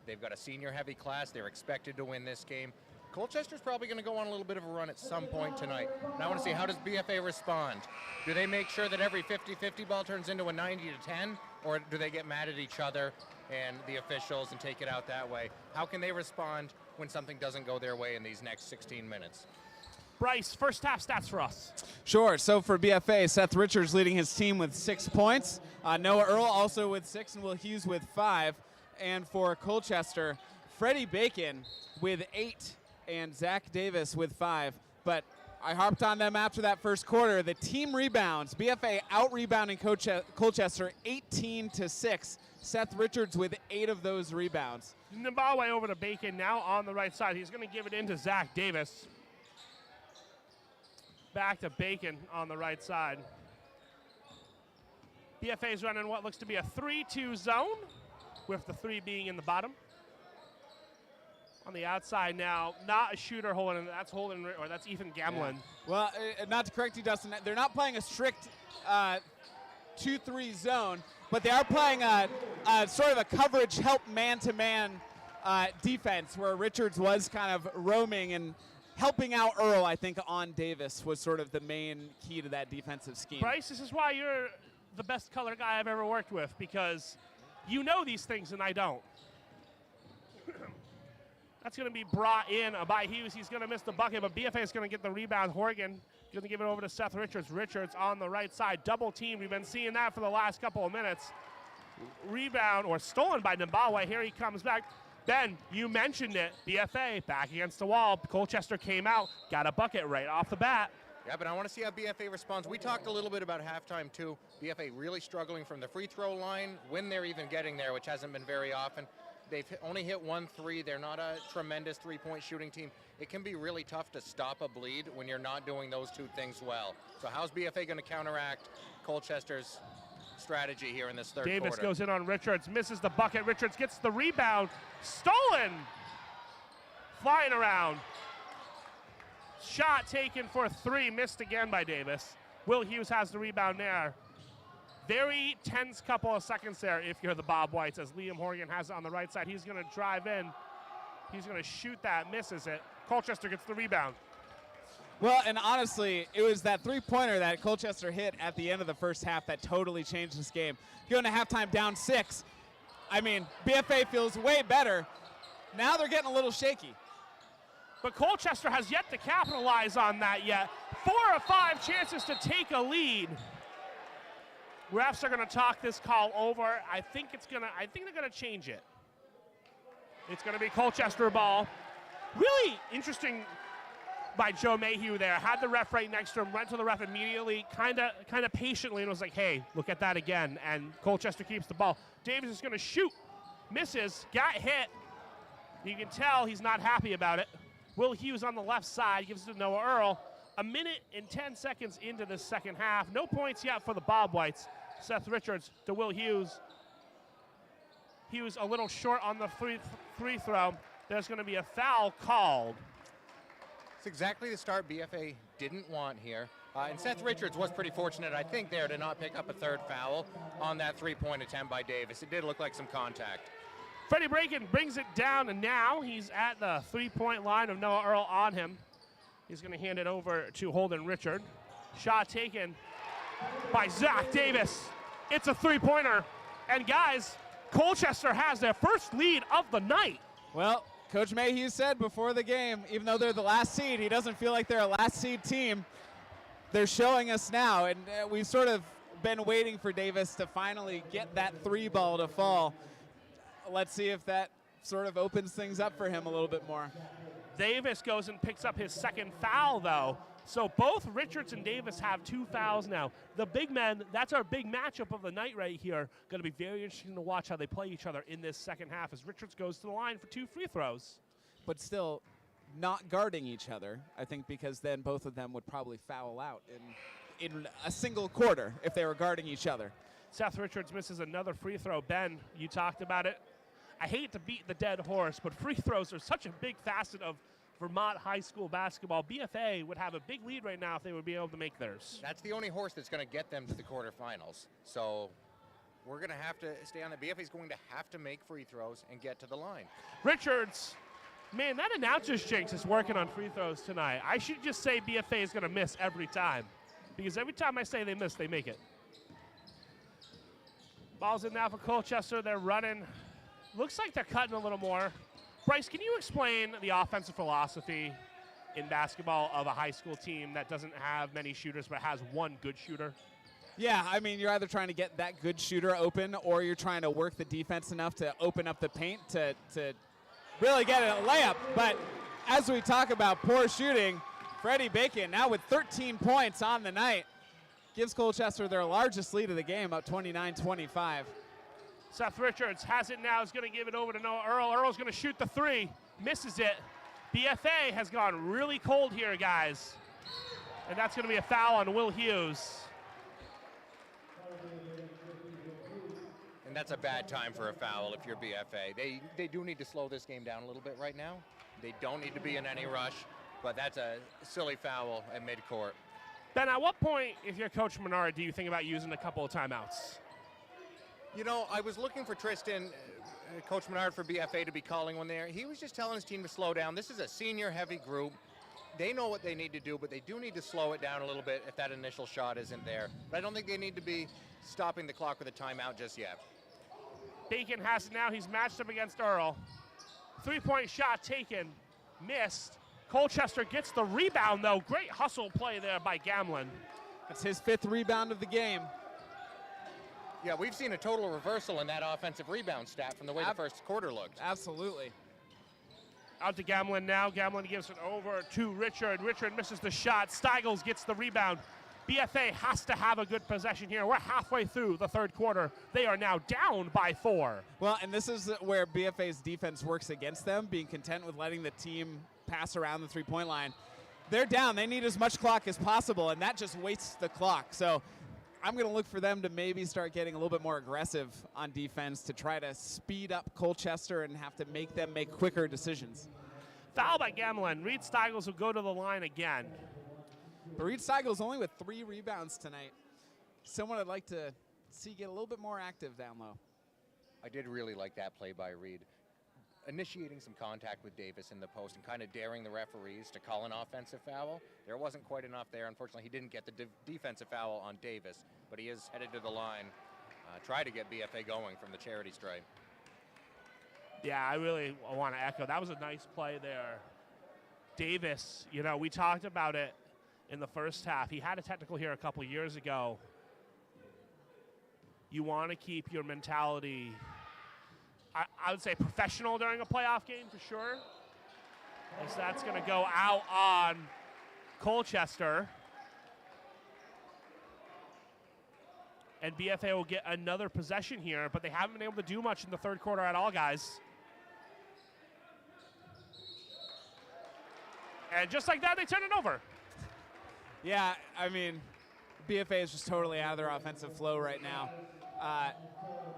They've got a senior-heavy class. They're expected to win this game. Colchester's probably going to go on a little bit of a run at some point tonight. And I want to see, how does BFA respond? Do they make sure that every 50-50 ball turns into a 90-10, or do they get mad at each other and the officials and take it out that way? How can they respond when something doesn't go their way in these next 16 minutes? Bryce, first half stats for us. Sure. So for BFA, Seth Richards leading his team with 6 points. Noah Earl also with 6, and Will Hughes with 5. And for Colchester, Freddie Bacon with 8, and Zach Davis with 5. But I harped on them after that first quarter. The team rebounds. BFA out-rebounding Colchester 18-6. Seth Richards with 8 of those rebounds. Nabawe over to Bacon now on the right side. He's going to give it into Zach Davis. Back to Bacon on the right side. BFA is running what looks to be a 3-2 zone, with the 3 being in the bottom. On the outside now, not a shooter holding, that's Ethan Gamlin. Yeah. Well, not to correct you, Dustin, they're not playing a strict 2-3 zone, but they are playing a sort of a coverage help man-to-man defense, where Richards was kind of roaming and helping out Earl, I think, on Davis was sort of the main key to that defensive scheme. Bryce, this is why you're the best color guy I've ever worked with, because you know these things and I don't. That's going to be brought in by Hughes. He's going to miss the bucket, but BFA is going to get the rebound. Horgan going to give it over to Seth Richards. Richards on the right side, double team. We've been seeing that for the last couple of minutes. Rebound, or stolen by Nabawe. Here he comes back. Ben, you mentioned it. BFA back against the wall. Colchester came out, got a bucket right off the bat. Yeah, but I want to see how BFA responds. We talked a little bit about halftime, too. BFA really struggling from the free throw line, when they're even getting there, which hasn't been very often. They've only hit 1 3. They're not a tremendous three-point shooting team. It can be really tough to stop a bleed when you're not doing those 2 things well. So how's BFA going to counteract Colchester's strategy here in this third quarter? Davis goes in on Richards, misses the bucket. Richards gets the rebound. Stolen! Flying around. Shot taken for 3, missed again by Davis. Will Hughes has the rebound there. Very tense couple of seconds there if you're the Bobwhites, as Liam Horgan has it on the right side. He's going to drive in. He's going to shoot that, misses it. Colchester gets the rebound. Well, and honestly, it was that three-pointer that Colchester hit at the end of the first half that totally changed this game. Going to halftime down 6. I mean, BFA feels way better. Now they're getting a little shaky. But Colchester has yet to capitalize on that yet. 4 or 5 chances to take a lead. Refs are going to talk this call over. I think they're going to change it. It's going to be Colchester ball. Really interesting by Joe Mayhew there. Had the ref right next to him, went to the ref immediately, kind of patiently, and was like, hey, look at that again. And Colchester keeps the ball. Davis is going to shoot. Misses. Got hit. You can tell he's not happy about it. Will Hughes on the left side gives it to Noah Earl. 1 minute and 10 seconds into the second half. No points yet for the Bobwhites. Seth Richards to Will Hughes. Hughes a little short on the free throw. There's going to be a foul called. It's exactly the start BFA didn't want here. And Seth Richards was pretty fortunate, I think, there to not pick up a 3rd foul on that 3-point attempt by Davis. It did look like some contact. Freddie Bacon brings it down, and now he's at the 3-point line of Noah Earl on him. He's going to hand it over to Holden Richard. Shot taken by Zach Davis. It's a 3-pointer. And guys, Colchester has their first lead of the night. Well, Coach Mayhew said before the game, even though they're the last seed, he doesn't feel like they're a last seed team. They're showing us now, and we've sort of been waiting for Davis to finally get that 3 ball to fall. Let's see if that sort of opens things up for him a little bit more. Davis goes and picks up his second foul, though. So both Richards and Davis have 2 fouls now. The big men, that's our big matchup of the night right here. Going to be very interesting to watch how they play each other in this second half as Richards goes to the line for 2 free throws. But still not guarding each other, I think, because then both of them would probably foul out in a single quarter if they were guarding each other. Seth Richards misses another free throw. Ben, you talked about it. I hate to beat the dead horse, but free throws are such a big facet of Vermont high school basketball. BFA would have a big lead right now if they would be able to make theirs. That's the only horse that's going to get them to the quarterfinals. So we're going to have to stay on the BFA is going to have to make free throws and get to the line. Richards, man, that announcer's jinx is working on free throws tonight. I should just say BFA is going to miss every time, because every time I say they miss, they make it. Ball's in now for Colchester. They're running. Looks like they're cutting a little more. Bryce, can you explain the offensive philosophy in basketball of a high school team that doesn't have many shooters but has one good shooter? Yeah, I mean, you're either trying to get that good shooter open or you're trying to work the defense enough to open up the paint to really get a layup. But as we talk about poor shooting, Freddie Bacon now with 13 points on the night gives Colchester their largest lead of the game, up 29-25. Seth Richards has it now, is going to give it over to Noah Earl. Earl's going to shoot the 3, misses it. BFA has gone really cold here, guys. And that's going to be a foul on Will Hughes. And that's a bad time for a foul if you're BFA. They do need to slow this game down a little bit right now. They don't need to be in any rush, but that's a silly foul at midcourt. Ben, at what point, if you're Coach Menard, do you think about using a couple of timeouts? You know, I was looking for Tristan, Coach Menard for BFA, to be calling one there. He was just telling his team to slow down. This is a senior-heavy group. They know what they need to do, but they do need to slow it down a little bit if that initial shot isn't there. But I don't think they need to be stopping the clock with a timeout just yet. Bacon has it now. He's matched up against Earl. 3-point shot taken, missed. Colchester gets the rebound, though. Great hustle play there by Gamlin. That's his 5th rebound of the game. Yeah, we've seen a total reversal in that offensive rebound stat from the way the first quarter looked. Absolutely. Out to Gamlin now. Gamlin gives it over to Richard. Richard misses the shot. Steigels gets the rebound. BFA has to have a good possession here. We're halfway through the third quarter. They are now down by 4. Well, and this is where BFA's defense works against them, being content with letting the team pass around the 3-point line. They're down. They need as much clock as possible, and that just wastes the clock. So I'm going to look for them to maybe start getting a little bit more aggressive on defense to try to speed up Colchester and have to make them make quicker decisions. Foul by Gamlin. Reed Steigels will go to the line again. But Reed Steigels only with 3 rebounds tonight. Someone I'd like to see get a little bit more active down low. I did really like that play by Reed. Initiating some contact with Davis in the post and kind of daring the referees to call an offensive foul. There wasn't quite enough there. Unfortunately, he didn't get the defensive foul on Davis, but he is headed to the line. Try to get BFA going from the charity stripe. Yeah, I really want to echo. That was a nice play there. Davis, you know, we talked about it in the first half. He had a technical here a couple years ago. You want to keep your mentality, I would say, professional during a playoff game for sure. As that's going to go out on Colchester. And BFA will get another possession here, but they haven't been able to do much in the third quarter at all, guys. And just like that, they turn it over. Yeah, I mean, BFA is just totally out of their offensive flow right now.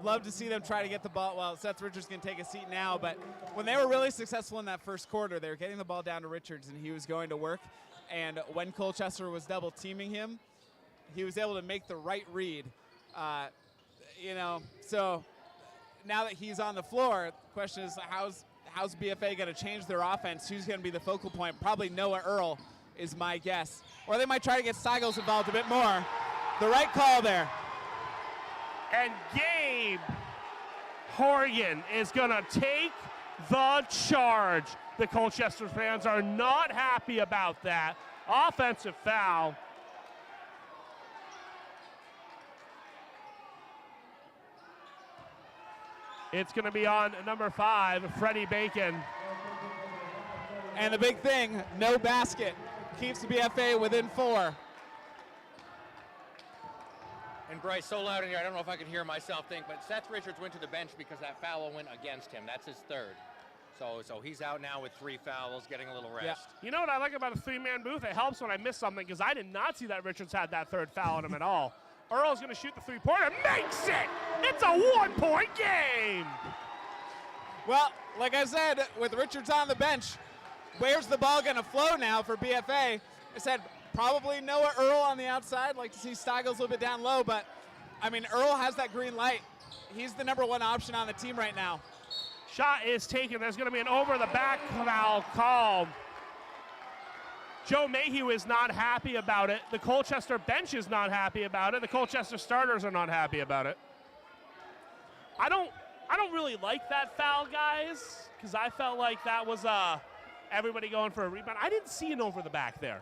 Love to see them try to get the ball. Well, Seth Richards can take a seat now, but when they were really successful in that first quarter, they were getting the ball down to Richards, and he was going to work. And when Colchester was double teaming him, he was able to make the right read. You know, so now that he's on the floor, the question is how's BFA going to change their offense? Who's going to be the focal point? Probably Noah Earl is my guess. Or they might try to get Steigels involved a bit more. The right call there. And Gabe Horgan is going to take the charge. The Colchester fans are not happy about that. Offensive foul. It's going to be on number 5, Freddie Bacon. And the big thing, no basket. Keeps the BFA within 4. And Bryce, so loud in here, I don't know if I can hear myself think, but Seth Richards went to the bench because that foul went against him. That's his 3rd. So he's out now with 3 fouls, getting a little rest. Yeah. You know what I like about a 3-man booth? It helps when I miss something because I did not see that Richards had that 3rd foul on him at all. Earl's going to shoot the 3-pointer. Makes it! It's a 1-point game! Well, like I said, with Richards on the bench, where's the ball going to flow now for BFA? I said probably Noah Earl on the outside. Like to see Steigels a little bit down low, but, I mean, Earl has that green light. He's the number 1 option on the team right now. Shot is taken. There's going to be an over-the-back foul called. Joe Mayhew is not happy about it. The Colchester bench is not happy about it. The Colchester starters are not happy about it. I don't really like that foul, guys, because I felt like that was everybody going for a rebound. I didn't see an over-the-back there.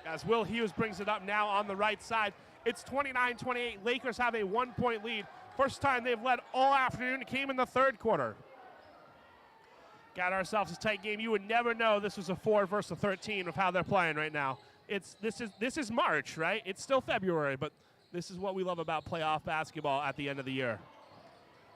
As Will Hughes brings it up now on the right side. It's 29-28. Lakers have a 1-point lead. First time they've led all afternoon. It came in the 3rd quarter. Got ourselves a tight game. You would never know this was a 4 versus a 13 of how they're playing right now. This is March, right? It's still February, but this is what we love about playoff basketball at the end of the year.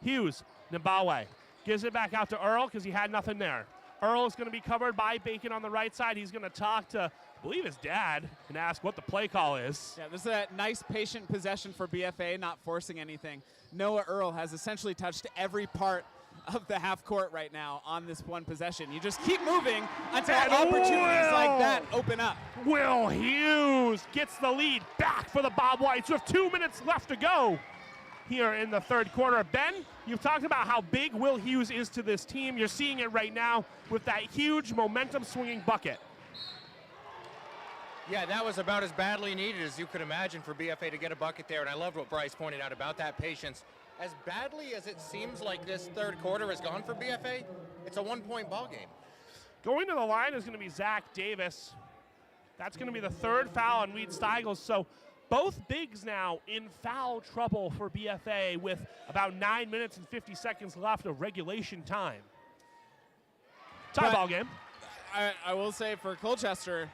Hughes, Nabawe, gives it back out to Earl because he had nothing there. Earl is going to be covered by Bacon on the right side. He's going to talk to, I believe, his dad and ask what the play call is. Yeah, this is a nice patient possession for BFA, not forcing anything. Noah Earl has essentially touched every part of the half court right now on this one possession. You just keep moving until opportunities like that open up. Will Hughes gets the lead back for the Bobwhites with 2 minutes left to go here in the 3rd quarter. Ben, you've talked about how big Will Hughes is to this team. You're seeing it right now with that huge momentum swinging bucket. Yeah, that was about as badly needed as you could imagine for BFA to get a bucket there, and I loved what Bryce pointed out about that patience. As badly as it seems like this 3rd quarter has gone for BFA, it's a 1-point ball game. Going to the line is going to be Zach Davis. That's going to be the 3rd foul on Reed Steigels. So both bigs now in foul trouble for BFA with about 9 minutes and 50 seconds left of regulation time. Tie ball game. I will say for Colchester,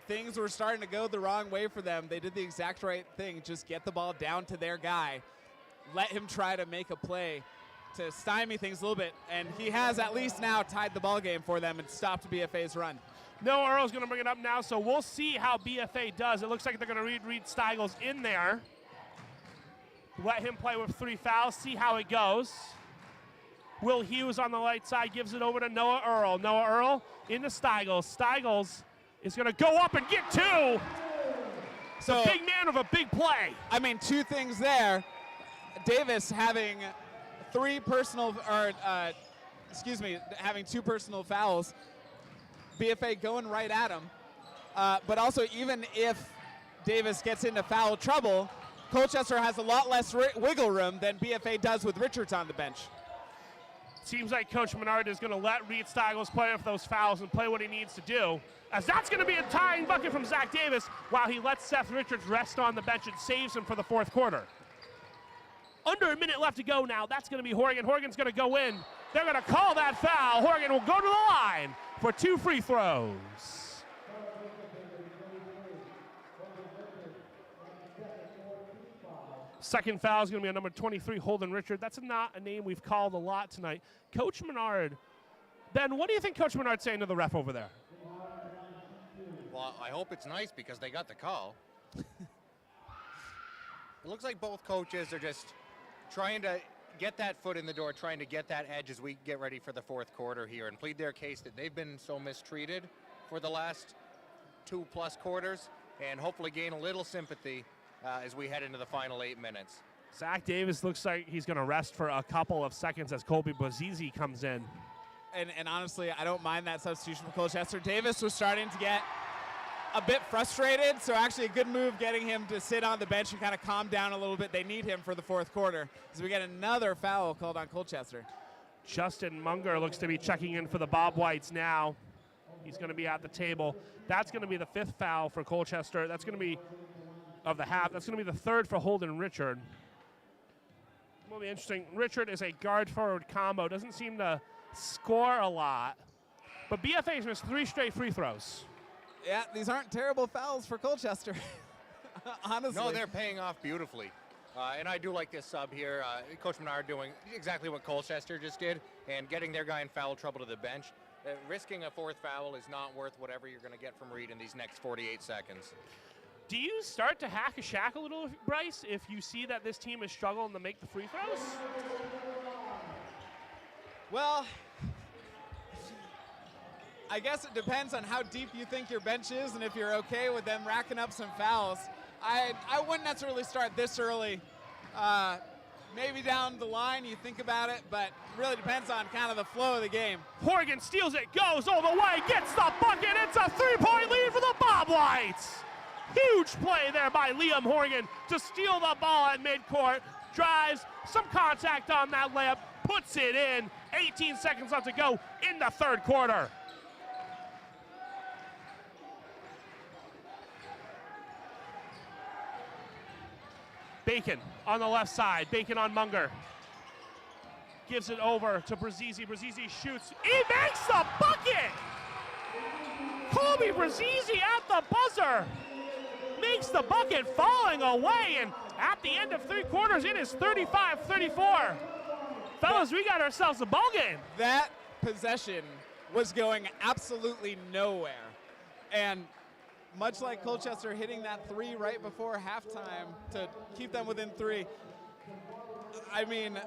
things were starting to go the wrong way for them. They did the exact right thing. Just get the ball down to their guy. Let him try to make a play to stymie things a little bit. And he has at least now tied the ball game for them and stopped BFA's run. No, Earl's going to bring it up now, so we'll see how BFA does. It looks like they're going to Reed Steigels in there. Let him play with 3 fouls, see how it goes. Will Hughes on the right side gives it over to Noah Earl. Noah Earl into Steigels. Steigels is going to go up and get 2. So, big man of a big play. I mean, 2 things there. Davis having 2 personal fouls. BFA going right at him. But also, even if Davis gets into foul trouble, Colchester has a lot less wiggle room than BFA does with Richards on the bench. Seems like Coach Menard is going to let Reed Steigels play with those fouls and play what he needs to do, as that's going to be a tying bucket from Zach Davis while he lets Seth Richards rest on the bench and saves him for the 4th quarter. Under a minute left to go now. That's going to be Horgan. Horgan's going to go in. They're going to call that foul. Horgan will go to the line for 2 free throws. Second foul is going to be on number 23, Holden Richard. That's not a name we've called a lot tonight. Coach Menard. Ben, what do you think Coach Menard's saying to the ref over there? Well, I hope it's nice because they got the call. It looks like both coaches are just trying to get that foot in the door, trying to get that edge as we get ready for the 4th quarter here and plead their case that they've been so mistreated for the last 2+ quarters and hopefully gain a little sympathy as we head into the final 8 minutes. Zach Davis looks like he's going to rest for a couple of seconds as Colby Bozizi comes in. And honestly, I don't mind that substitution for Colchester. Davis was starting to get a bit frustrated, so actually a good move getting him to sit on the bench and kind of calm down a little bit. They need him for the fourth quarter. So we get another foul called on Colchester. Justin Munger looks to be checking in for the Bobwhites now. He's going to be at the table. That's going to be the 5th foul for Colchester. That's going to be of the half. That's going to be the 3rd for Holden Richard. Will be interesting. Richard is a guard-forward combo. Doesn't seem to score a lot. But BFA's missed 3 straight free throws. Yeah, these aren't terrible fouls for Colchester, honestly. No, they're paying off beautifully. And I do like this sub here. Coach Menard doing exactly what Colchester just did and getting their guy in foul trouble to the bench. Risking a 4th foul is not worth whatever you're going to get from Reed in these next 48 seconds. Do you start to hack a shack a little, Bryce, if you see that this team is struggling to make the free throws? Well, I guess it depends on how deep you think your bench is and if you're okay with them racking up some fouls. I wouldn't necessarily start this early. Maybe down the line you think about it, but really depends on kind of the flow of the game. Horgan steals it, goes all the way, gets the bucket. It's a 3-point lead for the Bobwhites. Huge play there by Liam Horgan to steal the ball at midcourt. Drives, some contact on that layup, puts it in. 18 seconds left to go in the 3rd quarter. Bacon on the left side. Bacon on Munger. Gives it over to Brazizi. Brazizi shoots. He makes the bucket! Colby Brazizi at the buzzer. Makes the bucket, falling away. And at the end of 3 quarters, it is 35-34. Fellas, we got ourselves a ball game. That possession was going absolutely nowhere. And much like Colchester hitting that 3 right before halftime to keep them within 3, I mean,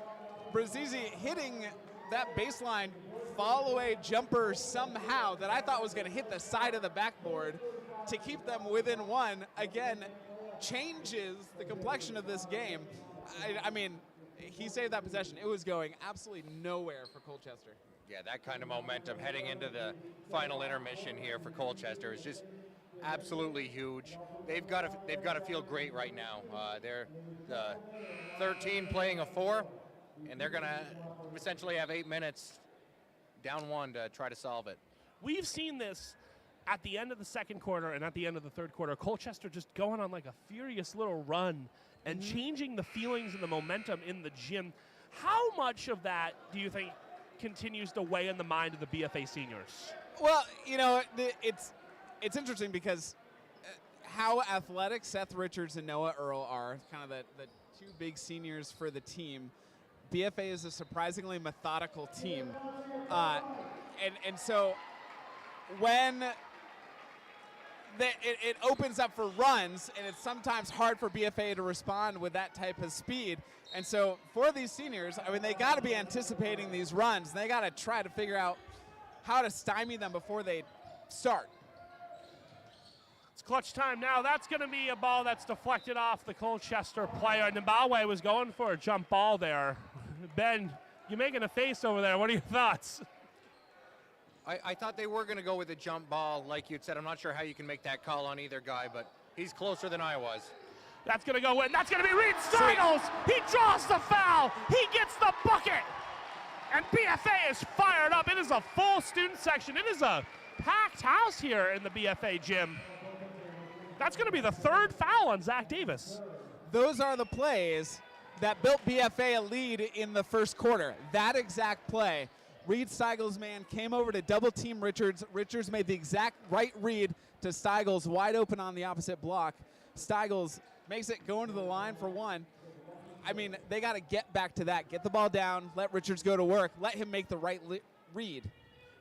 Brazizi hitting that baseline fall-away jumper somehow that I thought was going to hit the side of the backboard to keep them within 1, again, changes the complexion of this game. I mean, he saved that possession. It was going absolutely nowhere for Colchester. Yeah, that kind of momentum heading into the final intermission here for Colchester is just absolutely huge. They've got to feel great right now. They're 13 playing a 4, and they're going to essentially have 8 minutes down 1 to try to solve it. We've seen this at the end of the 2nd quarter and at the end of the 3rd quarter. Colchester just going on like a furious little run and changing the feelings and the momentum in the gym. How much of that do you think continues to weigh in the mind of the BFA seniors? Well, you know, it's interesting because how athletic Seth Richards and Noah Earl are, kind of the 2 big seniors for the team. BFA is a surprisingly methodical team. And so when it opens up for runs, and it's sometimes hard for BFA to respond with that type of speed. And so for these seniors, I mean, they got to be anticipating these runs, and they got to try to figure out how to stymie them before they start. It's clutch time now. That's going to be a ball that's deflected off the Colchester player. Nimbawe was going for a jump ball there. Ben, you're making a face over there. What are your thoughts? I thought they were going to go with a jump ball, like you'd said. I'm not sure how you can make that call on either guy, but he's closer than I was. That's going to go in. That's going to be Reed Steigels. He draws the foul. He gets the bucket. And BFA is fired up. It is a full student section. It is a packed house here in the BFA gym. That's going to be the 3rd foul on Zach Davis. Those are the plays that built BFA a lead in the 1st quarter. That exact play. Reed Steigel's man came over to double team Richards. Richards made the exact right read to Steigels, wide open on the opposite block. Steigels makes it go into the line for 1. I mean, they got to get back to that. Get the ball down, let Richards go to work, let him make the right read.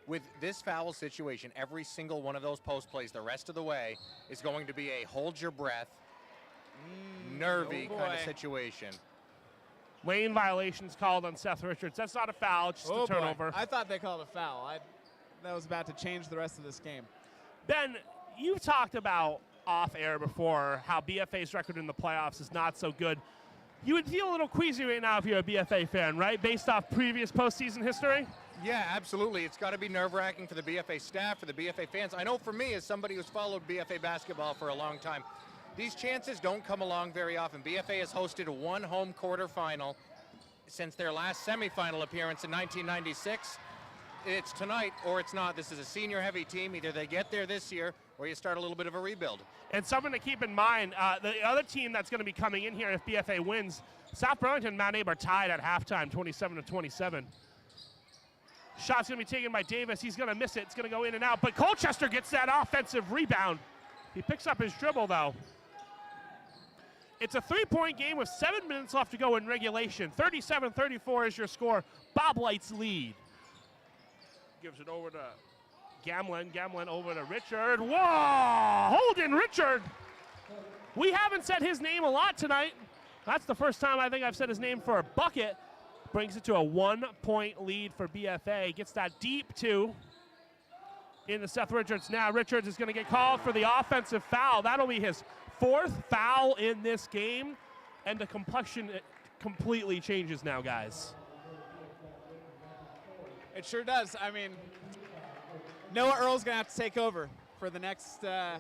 With this foul situation, every single one of those post plays the rest of the way is going to be a hold your breath, nervy kind of situation. Lane violations called on Seth Richards. That's not a foul, it's just a turnover. Boy. I thought they called a foul. That was about to change the rest of this game. Ben, you've talked about off air before how BFA's record in the playoffs is not so good. You would feel a little queasy right now if you're a BFA fan, right? Based off previous postseason history? Yeah, absolutely. It's got to be nerve-wracking for the BFA staff, for the BFA fans. I know for me, as somebody who's followed BFA basketball for a long time, these chances don't come along very often. BFA has hosted one home quarterfinal since their last semifinal appearance in 1996. It's tonight or it's not. This is a senior-heavy team. Either they get there this year or you start a little bit of a rebuild. And something to keep in mind, the other team that's going to be coming in here if BFA wins, South Burlington and Mount Abe are tied at halftime, 27-27. Shot's going to be taken by Davis. He's going to miss it. It's going to go in and out. But Colchester gets that offensive rebound. He picks up his dribble, though. It's a 3-point game with 7 minutes left to go in regulation. 37-34 is your score. Bobwhites lead. Gives it over to Gamlin. Gamlin over to Richard. Whoa! Holden Richard. We haven't said his name a lot tonight. That's the first time I think I've said his name for a bucket. Brings it to a 1-point lead for BFA. Gets that deep two into Seth Richards. Now Richards is going to get called for the offensive foul. That'll be his 4th foul in this game. And the complexion completely changes now, guys. It sure does. I mean, Noah Earl's going to have to take over for the next, I'd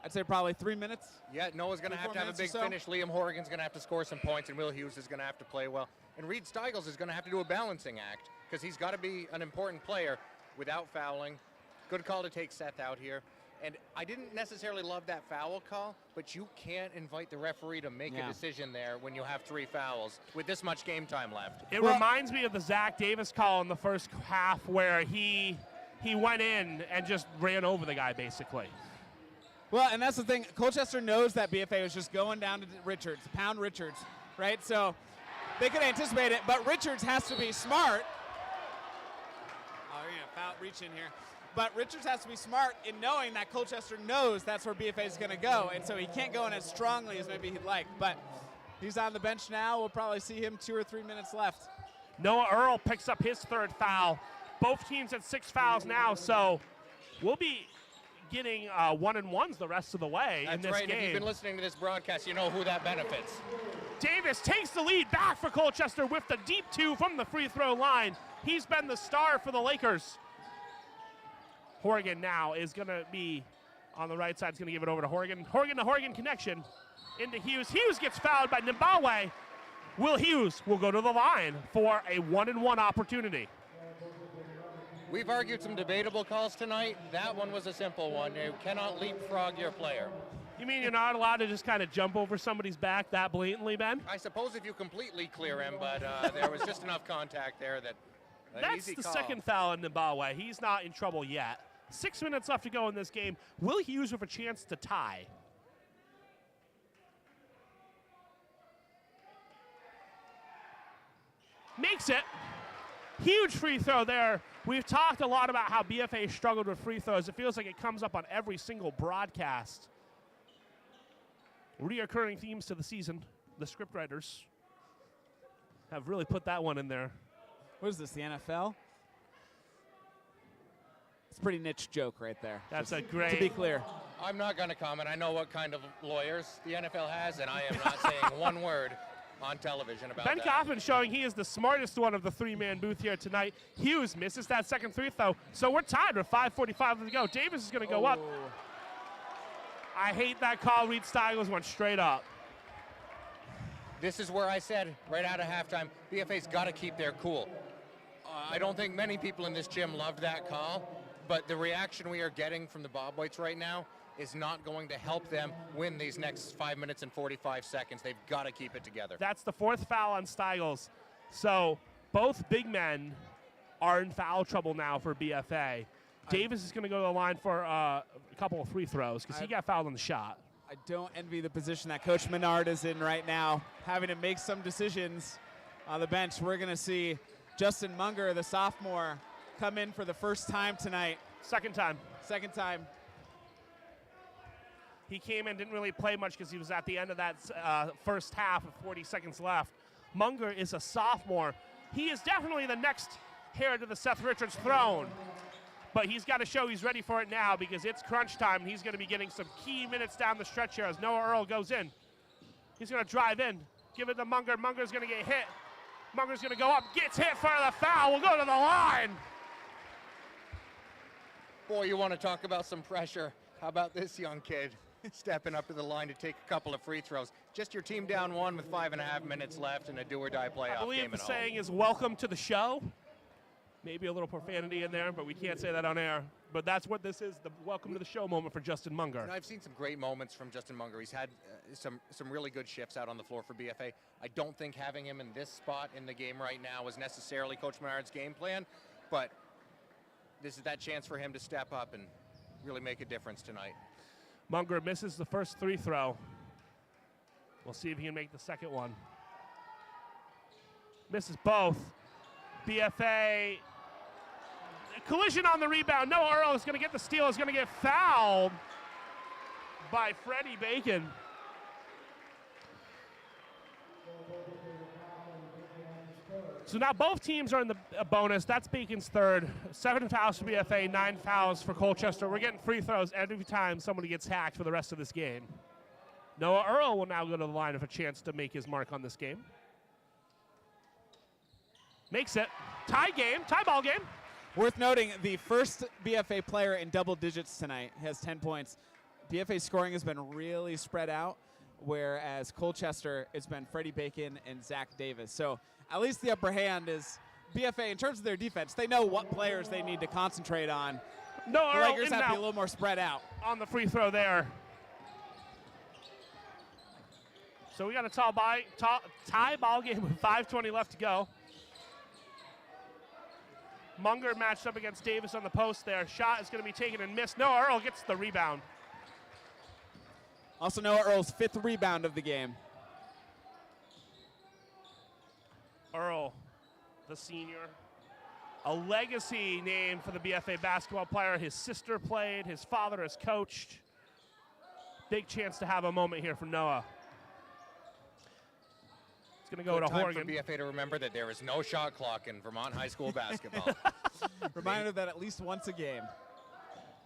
say probably 3 minutes. Yeah, Noah's going to have a big finish. Liam Horrigan's going to have to score some points, and Will Hughes is going to have to play well. And Reed Steigels is going to have to do a balancing act because he's got to be an important player without fouling. Good call to take Seth out here. And I didn't necessarily love that foul call, but you can't invite the referee to make a decision there when you have 3 fouls with this much game time left. It reminds me of the Zach Davis call in the first half where he went in and just ran over the guy, basically. Well, and that's the thing. Colchester knows that BFA was just going down to Richards, pound Richards, right? So they could anticipate it, but Richards has to be smart. Oh, you're going to foul reach in here. But Richards has to be smart in knowing that Colchester knows that's where BFA is going to go, and so he can't go in as strongly as maybe he'd like. But he's on the bench now. We'll probably see him 2 or 3 minutes left. Noah Earl picks up his 3rd foul. Both teams at 6 fouls now, so we'll be getting 1-and-1s the rest of the way in this right. game. If you've been listening to this broadcast, you know who that benefits. Davis takes the lead back for Colchester with the deep 2 from the free throw line. He's been the star for the Lakers. Horgan now is going to be on the right side. He's going to give it over to Horgan. Horgan to Horgan connection into Hughes. Hughes gets fouled by Nimbawe. Will Hughes will go to the line for a 1-and-1 opportunity. We've argued some debatable calls tonight. That one was a simple one. You cannot leapfrog your player. You mean you're not allowed to just kind of jump over somebody's back that blatantly, Ben? I suppose if you completely clear him, but there was just enough contact there that That's the second foul on Nimbawe. He's not in trouble yet. 6 minutes left to go in this game. Will Hughes with a chance to tie? Makes it. Huge free throw there. We've talked a lot about how BFA struggled with free throws. It feels like it comes up on every single broadcast. Reoccurring themes to the season. The scriptwriters have really put that one in there. What is this, the NFL? It's a pretty niche joke right there. That's a great... To be clear. I'm not going to comment. I know what kind of lawyers the NFL has, and I am not saying one word on television about Ben that. Kaufman showing he is the smartest one of the 3-man booth here tonight. Hughes misses that second free throw, so we're tied with 5:45 to go. Davis is going to go up. I hate that call. Reed Steigels went straight up. This is where I said right out of halftime, BFA's got to keep their cool. I don't think many people in this gym loved that call, but the reaction we are getting from the Bobwhites right now is not going to help them win these next 5 minutes and 45 seconds. They've got to keep it together. That's the 4th foul on Steigels. So both big men are in foul trouble now for BFA. Davis is going to go to the line for a couple of free throws because he got fouled on the shot. I don't envy the position that Coach Menard is in right now, having to make some decisions on the bench. We're going to see Justin Munger, the sophomore, come in for the first time tonight. Second time. Second time. He came in, didn't really play much because he was at the end of that first half with 40 seconds left. Munger is a sophomore. He is definitely the next heir to the Seth Richards throne. But he's got to show he's ready for it now because it's crunch time. And he's going to be getting some key minutes down the stretch here as Noah Earl goes in. He's going to drive in, give it to Munger. Munger's going to get hit. Munger's going to go up, gets hit for the foul, will go to the line. Boy, you want to talk about some pressure. How about this young kid stepping up to the line to take a couple of free throws? Just your team down one with 5.5 minutes left in a do-or-die playoff I believe game the at home. saying is welcome to the show. Maybe a little profanity in there, but we can't say that on air. But that's what this is, the welcome to the show moment for Justin Munger. And I've seen some great moments from Justin Munger. He's had some really good shifts out on the floor for BFA. I don't think having him in this spot in the game right now is necessarily Coach Menard's game plan, but this is that chance for him to step up and really make a difference tonight. Munger misses the first free throw. We'll see if he can make the second one. Misses both. BFA, collision on the rebound. Noah Earl is going to get the steal, is going to get fouled by Freddie Bacon. So now both teams are in the bonus. That's Bacon's third. 7 fouls for BFA, 9 fouls for Colchester. We're getting free throws every time somebody gets hacked for the rest of this game. Noah Earl will now go to the line with a chance to make his mark on this game. Makes it. Tie game, tie ball game. Worth noting, the first BFA player in double digits tonight has 10 points. BFA scoring has been really spread out, whereas Colchester, it's been Freddie Bacon and Zach Davis. So at least the upper hand is BFA in terms of their defense. They know what players they need to concentrate on. No, The Earl Lakers in have to be now a little more spread out. on the free throw there. So we got a tie ball game with 5:20 left to go. Munger matched up against Davis on the post there. Shot is going to be taken and missed. Noah Earl gets the rebound. Also Noah Earl's 5th rebound of the game. Earl, the senior, a legacy name for the BFA basketball player. His sister played, his father has coached. Big chance to have a moment here for Noah. It's going to go Good to time Horgan. for BFA to remember that there is no shot clock in Vermont high school basketball. Reminder that at least once a game.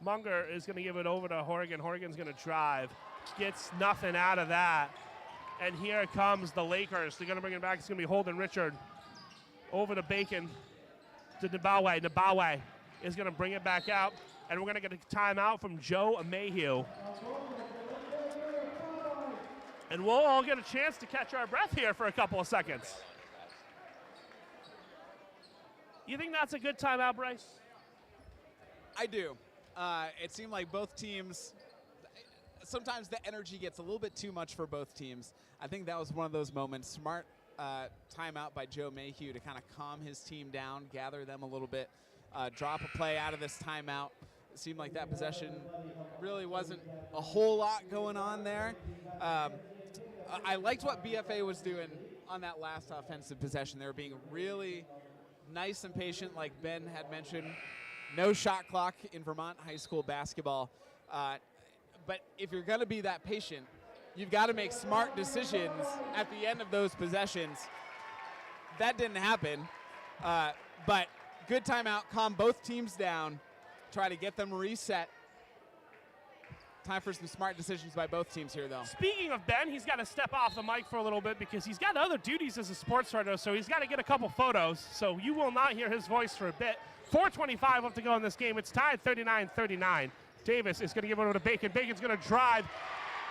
Munger is going to give it over to Horgan. Horgan's going to drive. Gets nothing out of that. And here comes the Lakers. They're going to bring it back. It's going to be Holden Richard. Over to Bacon. To Nabawe. Nabawe is going to bring it back out. And we're going to get a timeout from Joe Mayhew. And we'll all get a chance to catch our breath here for a couple of seconds. You think that's a good timeout, Bryce? I do. It seemed like both teams, sometimes the energy gets a little bit too much for both teams. I think that was one of those moments. Smart timeout by Joe Mayhew to kind of calm his team down, gather them a little bit, drop a play out of this timeout. It seemed like that possession really wasn't a whole lot going on there. I liked what BFA was doing on that last offensive possession. They were being really nice and patient, like Ben had mentioned. No shot clock in Vermont high school basketball. But if you're going to be that patient, you've got to make smart decisions at the end of those possessions. That didn't happen. But good timeout, calm both teams down, try to get them reset. Time for some smart decisions by both teams here, though. Speaking of Ben, he's got to step off the mic for a little bit because he's got other duties as a sports writer, so he's got to get a couple photos. So you will not hear his voice for a bit. 4:25 left to go in this game. It's tied 39-39. Davis is going to give it over to Bacon. Bacon's going to drive.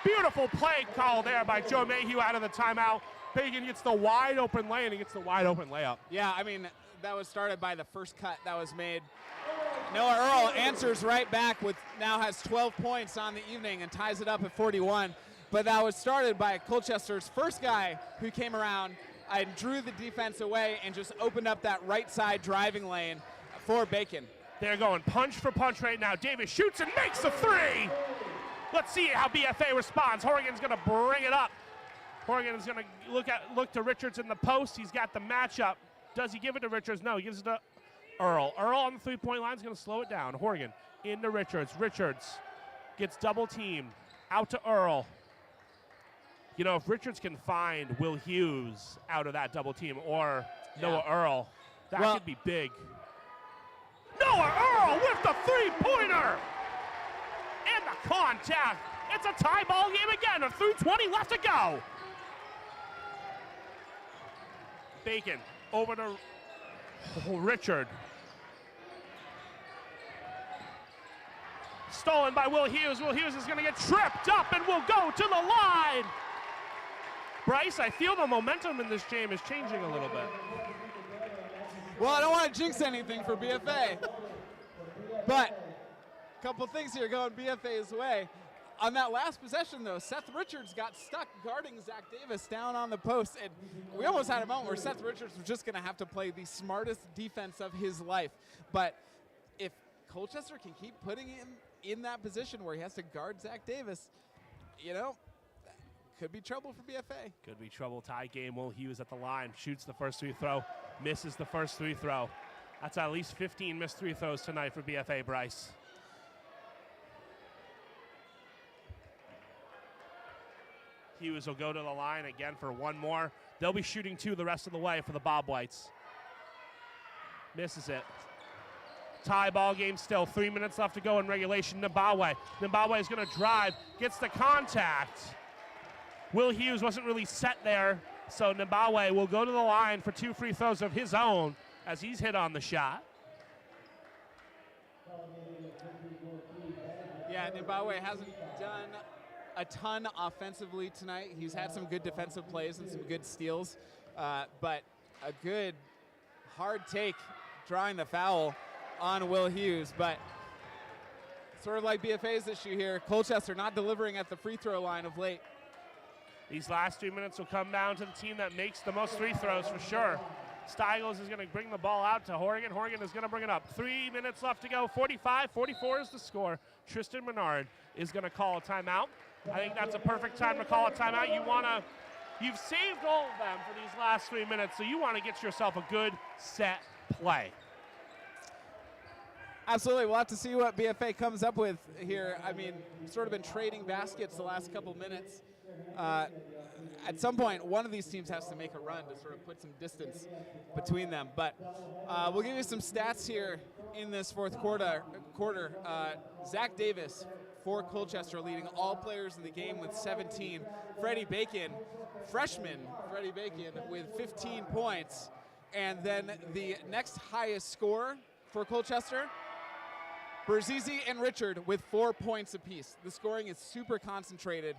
Beautiful play call there by Joe Mayhew out of the timeout. Bacon gets the wide open lane. He gets the wide open layup. Yeah, I mean, that was started by the first cut that was made. Noah Earl answers right back with now has 12 points on the evening and ties it up at 41. But that was started by Colchester's first guy who came around and drew the defense away and just opened up that right side driving lane for Bacon. They're going punch for punch right now. Davis shoots and makes a three. Let's see how BFA responds. Horgan's going to bring it up. Horgan is going to look to Richards in the post. He's got the matchup. Does he give it to Richards? No, he gives it to Earl. Earl on the three-point line is going to slow it down. Horgan into Richards. Richards gets double teamed. Out to Earl. You know, if Richards can find Will Hughes out of that double team or Noah Earl, that could be big. Noah Earl with the three-pointer! And the contact. It's a tie ball game again. A 3:20 left to go. Bacon over to Richard. Stolen by Will Hughes. Will Hughes is going to get tripped up and will go to the line. Bryce, I feel the momentum in this game is changing a little bit. Well, I don't want to jinx anything for BFA, but a couple things here going BFA's way. On that last possession, though, Seth Richards got stuck guarding Zach Davis down on the post, and we almost had a moment where Seth Richards was just going to have to play the smartest defense of his life. But if Colchester can keep putting him in that position where he has to guard Zach Davis, you know, could be trouble for BFA. Could be trouble. Tie game. Will Hughes at the line. Shoots the first free throw. Misses the first free throw. That's at least 15 missed free throws tonight for BFA, Bryce. Hughes will go to the line again for one more. They'll be shooting 2 the rest of the way for the Bobwhites. Misses it. Tie ball game still. 3 minutes left to go in regulation. Nabaway. Nabaway is going to drive. Gets the contact. Will Hughes wasn't really set there, so Nabaway will go to the line for 2 free throws of his own as he's hit on the shot. Yeah, Nabaway hasn't done a ton offensively tonight. He's had some good defensive plays and some good steals, but a good hard take drawing the foul on Will Hughes. But sort of like BFA's issue here, Colchester not delivering at the free throw line of late. These last 2 minutes will come down to the team that makes the most free throws for sure. Steigels is going to bring the ball out to Horgan. Horgan is going to bring it up. 3 minutes left to go. 45-44 is the score. Tristan Menard is going to call a timeout. I think that's a perfect time to call a timeout. You've saved all of them for these last 3 minutes, so you want to get yourself a good set play. Absolutely. We'll have to see what BFA comes up with here. I mean, sort of been trading baskets the last couple minutes. At some point, one of these teams has to make a run to sort of put some distance between them. But we'll give you some stats here in this fourth quarter. Zach Davis for Colchester leading all players in the game with 17. Freddie Bacon, freshman Freddie Bacon with 15 points. And then the next highest scorer for Colchester, Berzizi and Richard with 4 points apiece. The scoring is super concentrated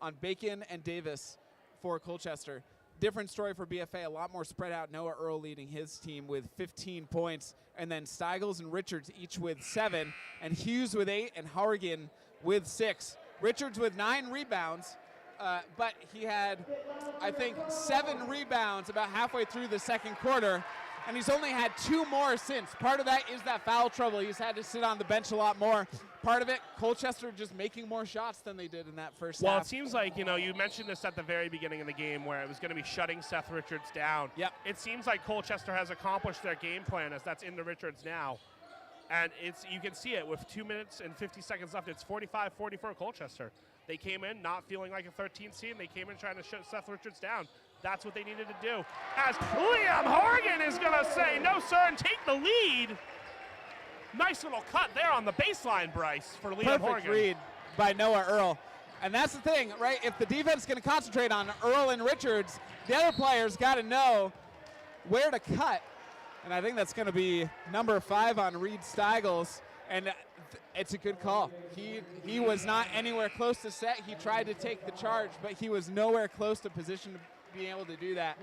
on Bacon and Davis for Colchester. Different story for BFA, a lot more spread out. Noah Earl leading his team with 15 points, and then Steigels and Richards each with 7, and Hughes with 8, and Horgan with 6. Richards with 9 rebounds, but he had, I think, 7 rebounds about halfway through the second quarter, and he's only had 2 more since. Part of that is that foul trouble. He's had to sit on the bench a lot more. Part of it, Colchester just making more shots than they did in that first half. Well, it seems like, you mentioned this at the very beginning of the game where it was going to be shutting Seth Richards down. Yep. It seems like Colchester has accomplished their game plan as that's into Richards now. And you can see it with 2 minutes and 50 seconds left. It's 45-44 Colchester. They came in not feeling like a 13th seed. They came in trying to shut Seth Richards down. That's what they needed to do. As Liam Horgan is going to say, no, sir, and take the lead. Nice little cut there on the baseline, Bryce, for Liam Horgan. Perfect read by Noah Earl. And that's the thing, right? If the defense is going to concentrate on Earl and Richards, the other players got to know where to cut. And I think that's going to be number 5 on Reed Steigels. And it's a good call. He was not anywhere close to set. He tried to take the charge, but he was nowhere close to position to being able to do that.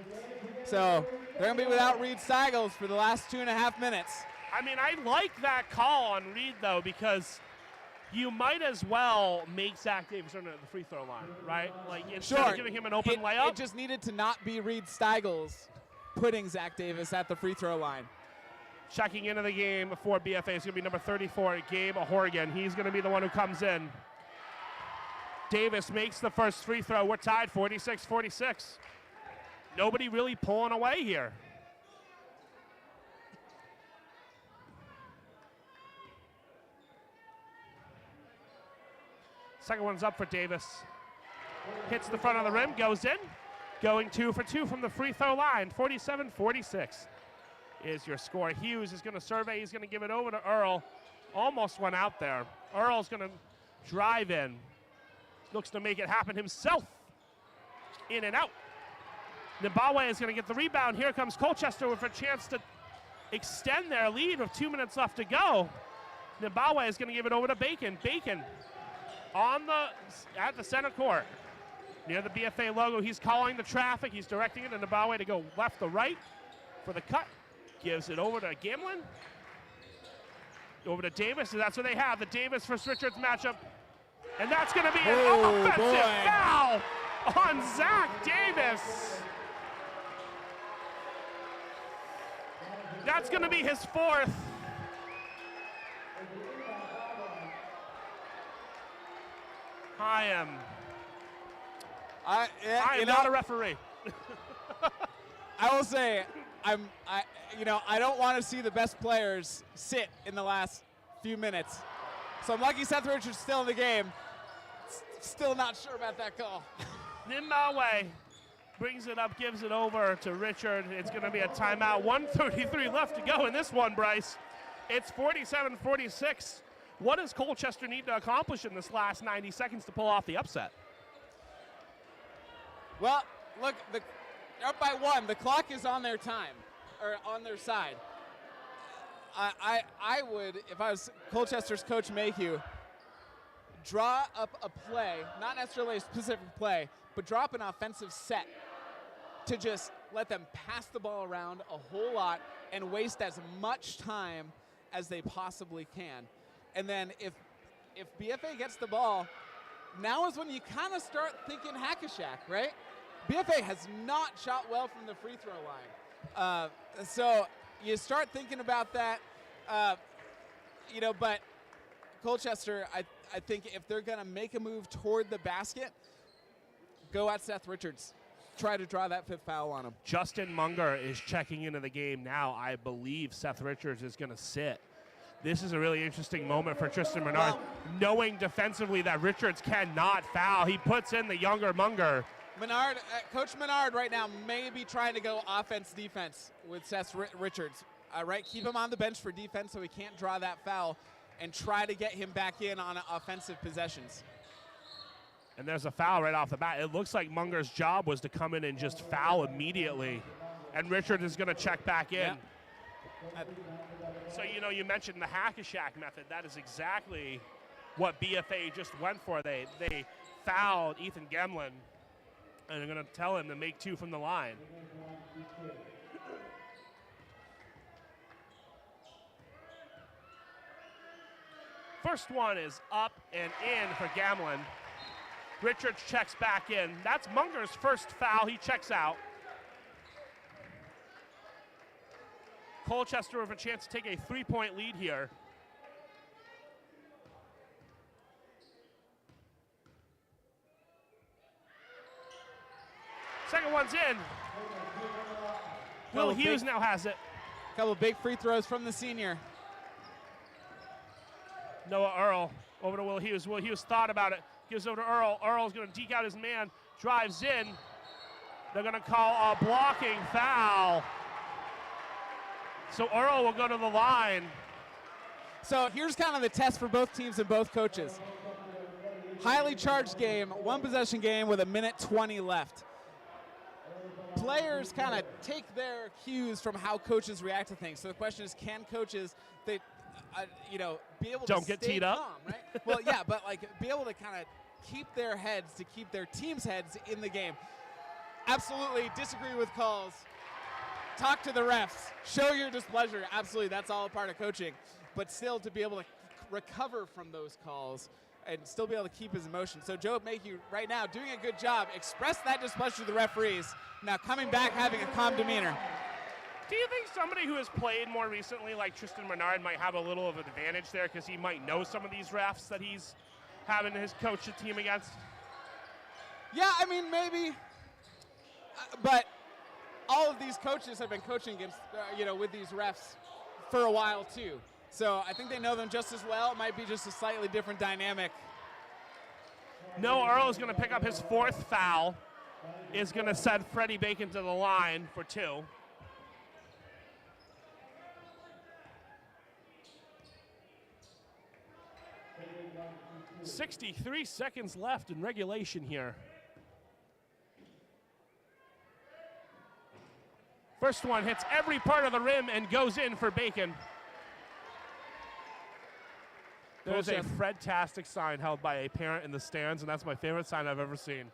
So they're going to be without Reed Steigels for the last 2.5 minutes. I mean, I like that call on Reed, though, because you might as well make Zach Davis run at the free throw line, right? Like, instead of giving him an open layup. It just needed to not be Reed Steigels putting Zach Davis at the free throw line. Checking into the game for BFA is going to be number 34, Gabe Horgan. He's going to be the one who comes in. Davis makes the first free throw. We're tied 46-46. Nobody really pulling away here. Second one's up for Davis. Hits the front of the rim, goes in. Going 2 for 2 from the free throw line. 47-46 is your score. Hughes is going to survey. He's going to give it over to Earl. Almost went out there. Earl's going to drive in. Looks to make it happen himself. In and out. Nabawe is going to get the rebound. Here comes Colchester with a chance to extend their lead with 2 minutes left to go. Nabawe is going to give it over to Bacon. Bacon at the center court. Near the BFA logo, he's calling the traffic. He's directing it to Nabawe to go left to right for the cut. Gives it over to Gamlin. Over to Davis, and that's what they have, the Davis versus Richards matchup. And that's going to be an offensive foul on Zach Davis. That's going to be his fourth. I am not a referee. I will say, I don't want to see the best players sit in the last few minutes. So I'm lucky Seth Richards is still in the game. Still not sure about that call. Nimbawe brings it up, gives it over to Richard. It's going to be a timeout. 1:33 left to go in this one, Bryce. It's 47-46. What does Colchester need to accomplish in this last 90 seconds to pull off the upset? Well, look, they're up by 1. The clock is on their time, or on their side. I would, if I was Colchester's coach Mayhew, draw up a play, not necessarily a specific play, but draw up an offensive set to just let them pass the ball around a whole lot and waste as much time as they possibly can. And then if BFA gets the ball, now is when you kind of start thinking hack-a-shack, right? BFA has not shot well from the free throw line. So you start thinking about that, but Colchester, I think if they're going to make a move toward the basket, go at Seth Richards. Try to draw that 5th foul on him. Justin Munger is checking into the game now. I believe Seth Richards is going to sit. This is a really interesting moment for Tristan Menard, knowing defensively that Richards cannot foul. He puts in the younger Munger. Coach Menard right now may be trying to go offense-defense with Seth Richards. Right, keep him on the bench for defense so he can't draw that foul and try to get him back in on offensive possessions. And there's a foul right off the bat. It looks like Munger's job was to come in and just foul immediately. And Richards is going to check back in. Yeah. So, you mentioned the hack-a-shack method. That is exactly what BFA just went for. They fouled Ethan Gemlin, and they're going to tell him to make 2 from the line. First one is up and in for Gamlin. Richards checks back in. That's Munger's first foul. He checks out. Colchester with a chance to take a 3-point lead here. Second one's in. Will Hughes now has it. Couple big free throws from the senior. Noah Earl over to Will Hughes. Will Hughes thought about it. Gives over to Earl. Earl's going to deke out his man. Drives in. They're going to call a blocking foul. So Earl will go to the line. So here's kind of the test for both teams and both coaches. Highly charged game, 1-possession game with 1:20 left. Players kind of take their cues from how coaches react to things. So the question is, can coaches, be able Don't to get stay teed calm, up? right? Well, yeah, but be able to kind of keep their heads, to keep their team's heads in the game. Absolutely disagree with calls. Talk to the refs. Show your displeasure. Absolutely, that's all a part of coaching. But still to be able to recover from those calls and still be able to keep his emotion. So Joe Mayhew right now doing a good job. Express that displeasure to the referees. Now coming back, having a calm demeanor. Do you think somebody who has played more recently, like Tristan Menard, might have a little of an advantage there because he might know some of these refs that he's having his coach a team against? Yeah, I mean, maybe. But all of these coaches have been coaching against, with these refs for a while too. So I think they know them just as well. It might be just a slightly different dynamic. No, Earl is going to pick up his 4th foul. Is going to send Freddie Bacon to the line for 2. .63 seconds left in regulation here. First one hits every part of the rim and goes in for Bacon. There's a Fred-tastic sign held by a parent in the stands, and that's my favorite sign I've ever seen.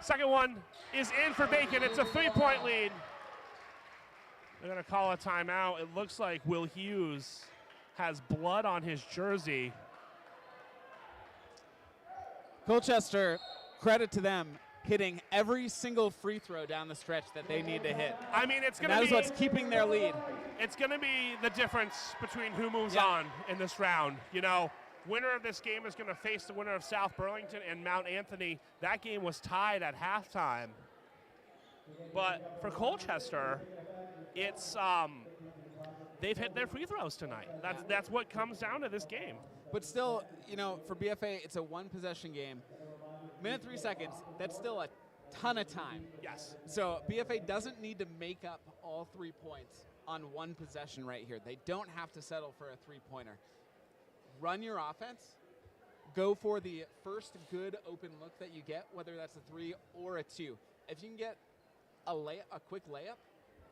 Second one is in for Bacon. It's a 3-point lead. They're going to call a timeout. It looks like Will Hughes has blood on his jersey. Colchester, credit to them, hitting every single free throw down the stretch that they need to hit. I mean, it's going to That be is what's keeping their lead. It's going to be the difference between who moves on in this round. You know, winner of this game is going to face the winner of South Burlington and Mount Anthony. That game was tied at halftime. But for Colchester, it's they've hit their free throws tonight. That's what comes down to this game. But still, you know, for BFA, it's a one-possession game. Minute 3 seconds, that's still a ton of time. Yes. So BFA doesn't need to make up all 3 points on one possession right here. They don't have to settle for a three-pointer. Run your offense. Go for the first good open look that you get, whether that's a 3 or a 2. If you can get a quick layup,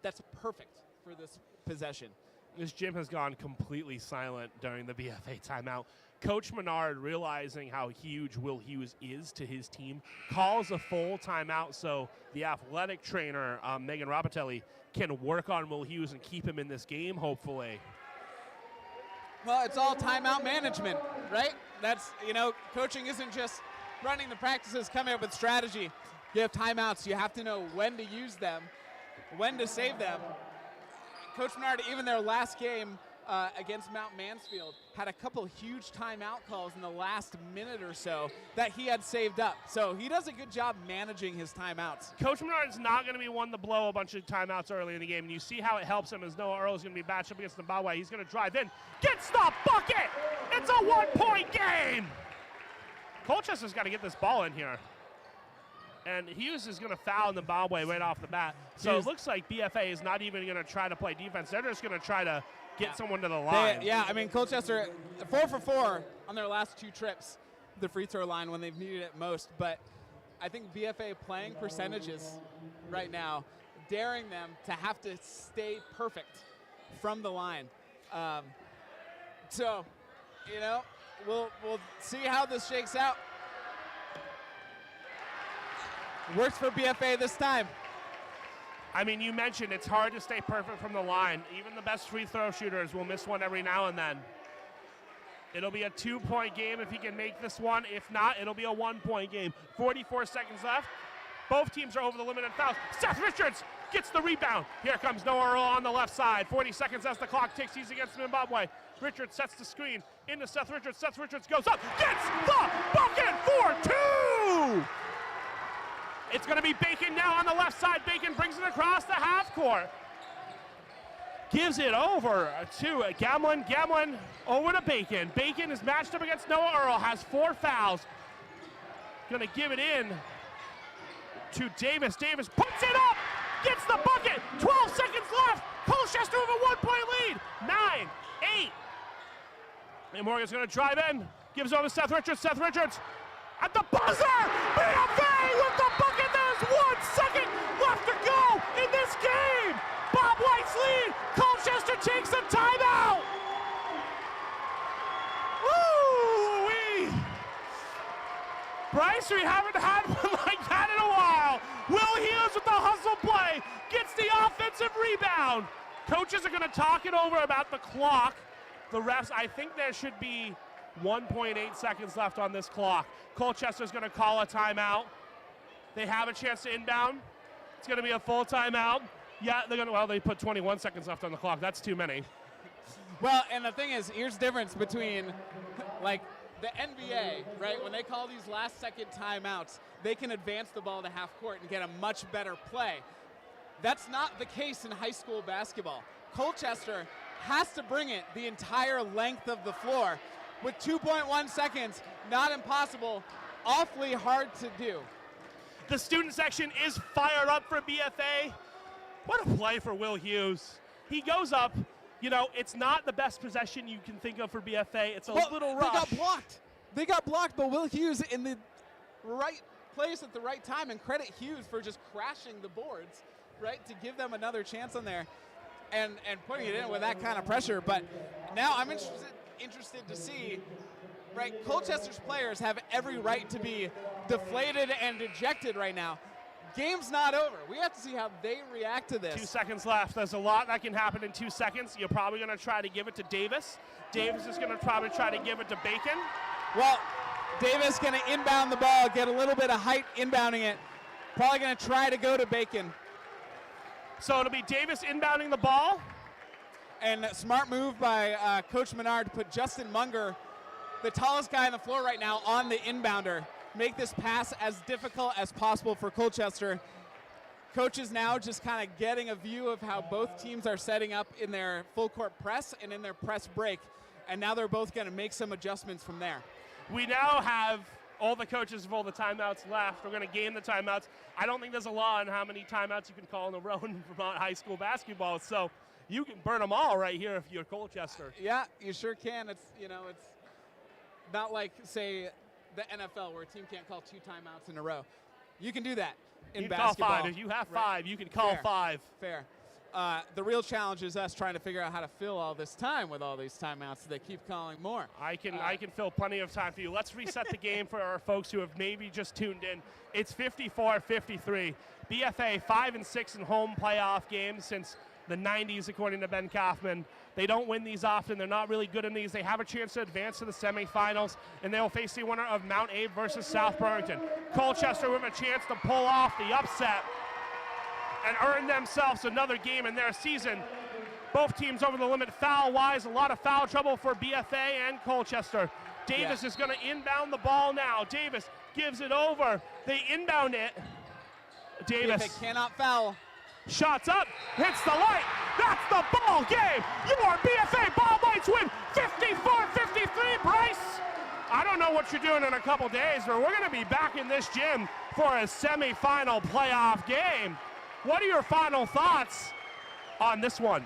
that's perfect for this possession. This gym has gone completely silent during the BFA timeout. Coach Menard, realizing how huge Will Hughes is to his team, calls a full timeout so the athletic trainer, Megan Rapatelli, can work on Will Hughes and keep him in this game, hopefully. Well, it's all timeout management, right? That's, you know, coaching isn't just running the practices, coming up with strategy. You have timeouts. You have to know when to use them, when to save them. Coach Menard, even their last game against Mount Mansfield, had a couple huge timeout calls in the last minute or so that he had saved up. So he does a good job managing his timeouts. Coach Menard is not going to be one to blow a bunch of timeouts early in the game. And you see how it helps him as Noah Earl is going to be matched up against the Bobwhite. He's going to drive in, gets the bucket! It's a 1-point game! Colchester's got to get this ball in here. And Hughes is going to foul in the Bobwhite right off the bat. So it looks like BFA is not even going to try to play defense. They're just going to try to get someone to the line. I mean, Colchester, 4 for 4 on their last 2 trips, the free throw line when they've needed it most. But I think BFA playing percentages right now, daring them to have to stay perfect from the line. So, you know, we'll see how this shakes out. Works for BFA this time. I mean, you mentioned it's hard to stay perfect from the line. Even the best free throw shooters will miss one every now and then. It'll be a 2-point game if he can make this one. If not, it'll be a 1-point game. 44 seconds left. Both teams are over the limit in fouls. Seth Richards gets the rebound. Here comes Noah Earl on the left side. 40 seconds as the clock ticks. He's against Zimbabwe. Richards sets the screen into Seth Richards. Seth Richards goes up, gets the bucket for 2! It's going to be Bacon now on the left side. Bacon brings it across the half court. Gives it over to Gamlin. Gamlin over to Bacon. Bacon is matched up against Noah Earl, has 4 fouls. Going to give it in to Davis. Davis puts it up, gets the bucket. 12 seconds left. Colchester with a 1-point lead. 9, 8. And Morgan's going to drive in. Gives over to Seth Richards. Seth Richards at the buzzer. BFA with the bucket. There's 1 second left to go in this game. Bobwhite's lead. Colchester takes a timeout. Woo-wee. Bryce, we haven't had one like that in a while. Will Hughes with the hustle play gets the offensive rebound. Coaches are going to talk it over about the clock. The refs, I think there should be 1.8 seconds left on this clock. Colchester's going to call a timeout. They have a chance to inbound. It's going to be a full timeout. Yeah, they're going to, well, they put 21 seconds left on the clock. That's too many. Well, and the thing is, here's the difference between, like, the NBA, right? When they call these last-second timeouts, they can advance the ball to half court and get a much better play. That's not the case in high school basketball. Colchester has to bring it the entire length of the floor. With 2.1 seconds, not impossible, awfully hard to do. The student section is fired up for BFA. What a play for Will Hughes. He goes up. You know, it's not the best possession you can think of for BFA. It's a little rough. They got blocked. They got blocked, but Will Hughes in the right place at the right time, and credit Hughes for just crashing the boards, right, to give them another chance on there and putting it in with that kind of pressure. But now I'm interested to see, right, Colchester's players have every right to be deflated and dejected right now. Game's not over. We have to see how they react to this. 2 seconds left. There's a lot that can happen in 2 seconds. You're probably going to try to give it to Davis. Davis is going to probably try to give it to Bacon. Well, Davis going to inbound the ball, get a little bit of height inbounding it. Probably going to try to go to Bacon. So it'll be Davis inbounding the ball. And a smart move by Coach Menard to put Justin Munger, the tallest guy on the floor right now, on the inbounder. Make this pass as difficult as possible for Colchester. Coach is now just kind of getting a view of how both teams are setting up in their full court press and in their press break. And now they're both going to make some adjustments from there. We now have all the coaches of all the timeouts left. We're going to game the timeouts. I don't think there's a law on how many timeouts you can call in a row in Vermont high school basketball. So you can burn them all right here if you're Colchester. Yeah, you sure can. It's, you know, it's not like, say, the NFL where a team can't call 2 timeouts in a row. You can do that in you can basketball. call 5. If you have 5, you can call Fair. 5. Fair. The real challenge is us trying to figure out how to fill all this time with all these timeouts. So they keep calling more. I can fill plenty of time for you. Let's reset the game for our folks who have maybe just tuned in. It's 54-53. BFA 5-6 in home playoff games since the 90s, according to Ben Kaufman. They don't win these often. They're not really good in these. They have a chance to advance to the semifinals, and they'll face the winner of Mount Abe versus South Burlington. Colchester with a chance to pull off the upset and earn themselves another game in their season. Both teams over the limit foul-wise. A lot of foul trouble for BFA and Colchester. Davis is going to inbound the ball now. Davis gives it over. They inbound it. Davis. BFA cannot foul. Shots up, hits the light. That's the ball game. Your BFA Bobwhites win 54-53, Bryce. I don't know what you're doing in a couple days, but we're going to be back in this gym for a semifinal playoff game. What are your final thoughts on this one?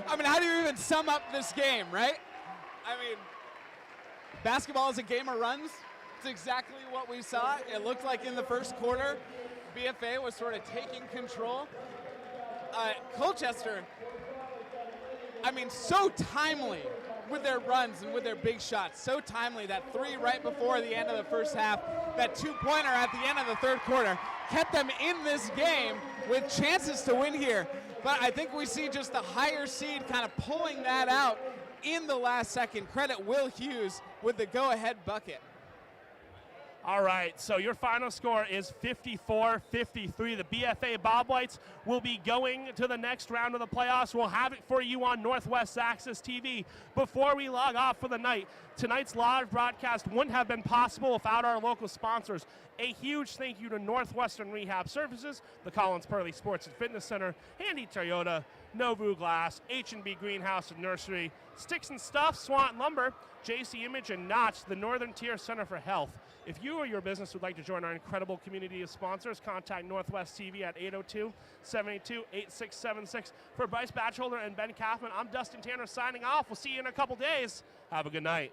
I mean, how do you even sum up this game, right? I mean, basketball is a game of runs. It's exactly what we saw. It looked like in the first quarter, BFA was sort of taking control. Colchester, I mean, so timely with their runs and with their big shots. So timely. That 3 right before the end of the first half, that 2-pointer at the end of the third quarter kept them in this game with chances to win here. But I think we see just the higher seed kind of pulling that out in the last second. Credit Will Hughes with the go-ahead bucket. All right, so your final score is 54-53. The BFA Bobwhites will be going to the next round of the playoffs. We'll have it for you on Northwest Access TV. Before we log off for the night, tonight's live broadcast wouldn't have been possible without our local sponsors. A huge thank you to Northwestern Rehab Services, the Collins Purley Sports and Fitness Center, Handy Toyota, Novu Glass, H&B Greenhouse and Nursery, Sticks and Stuff, Swanton Lumber, JC Image, and Notch, the Northern Tier Center for Health. If you or your business would like to join our incredible community of sponsors, contact Northwest TV at 802-782-8676. For Bryce Batchelder and Ben Kaufman, I'm Dustin Tanner signing off. We'll see you in a couple days. Have a good night.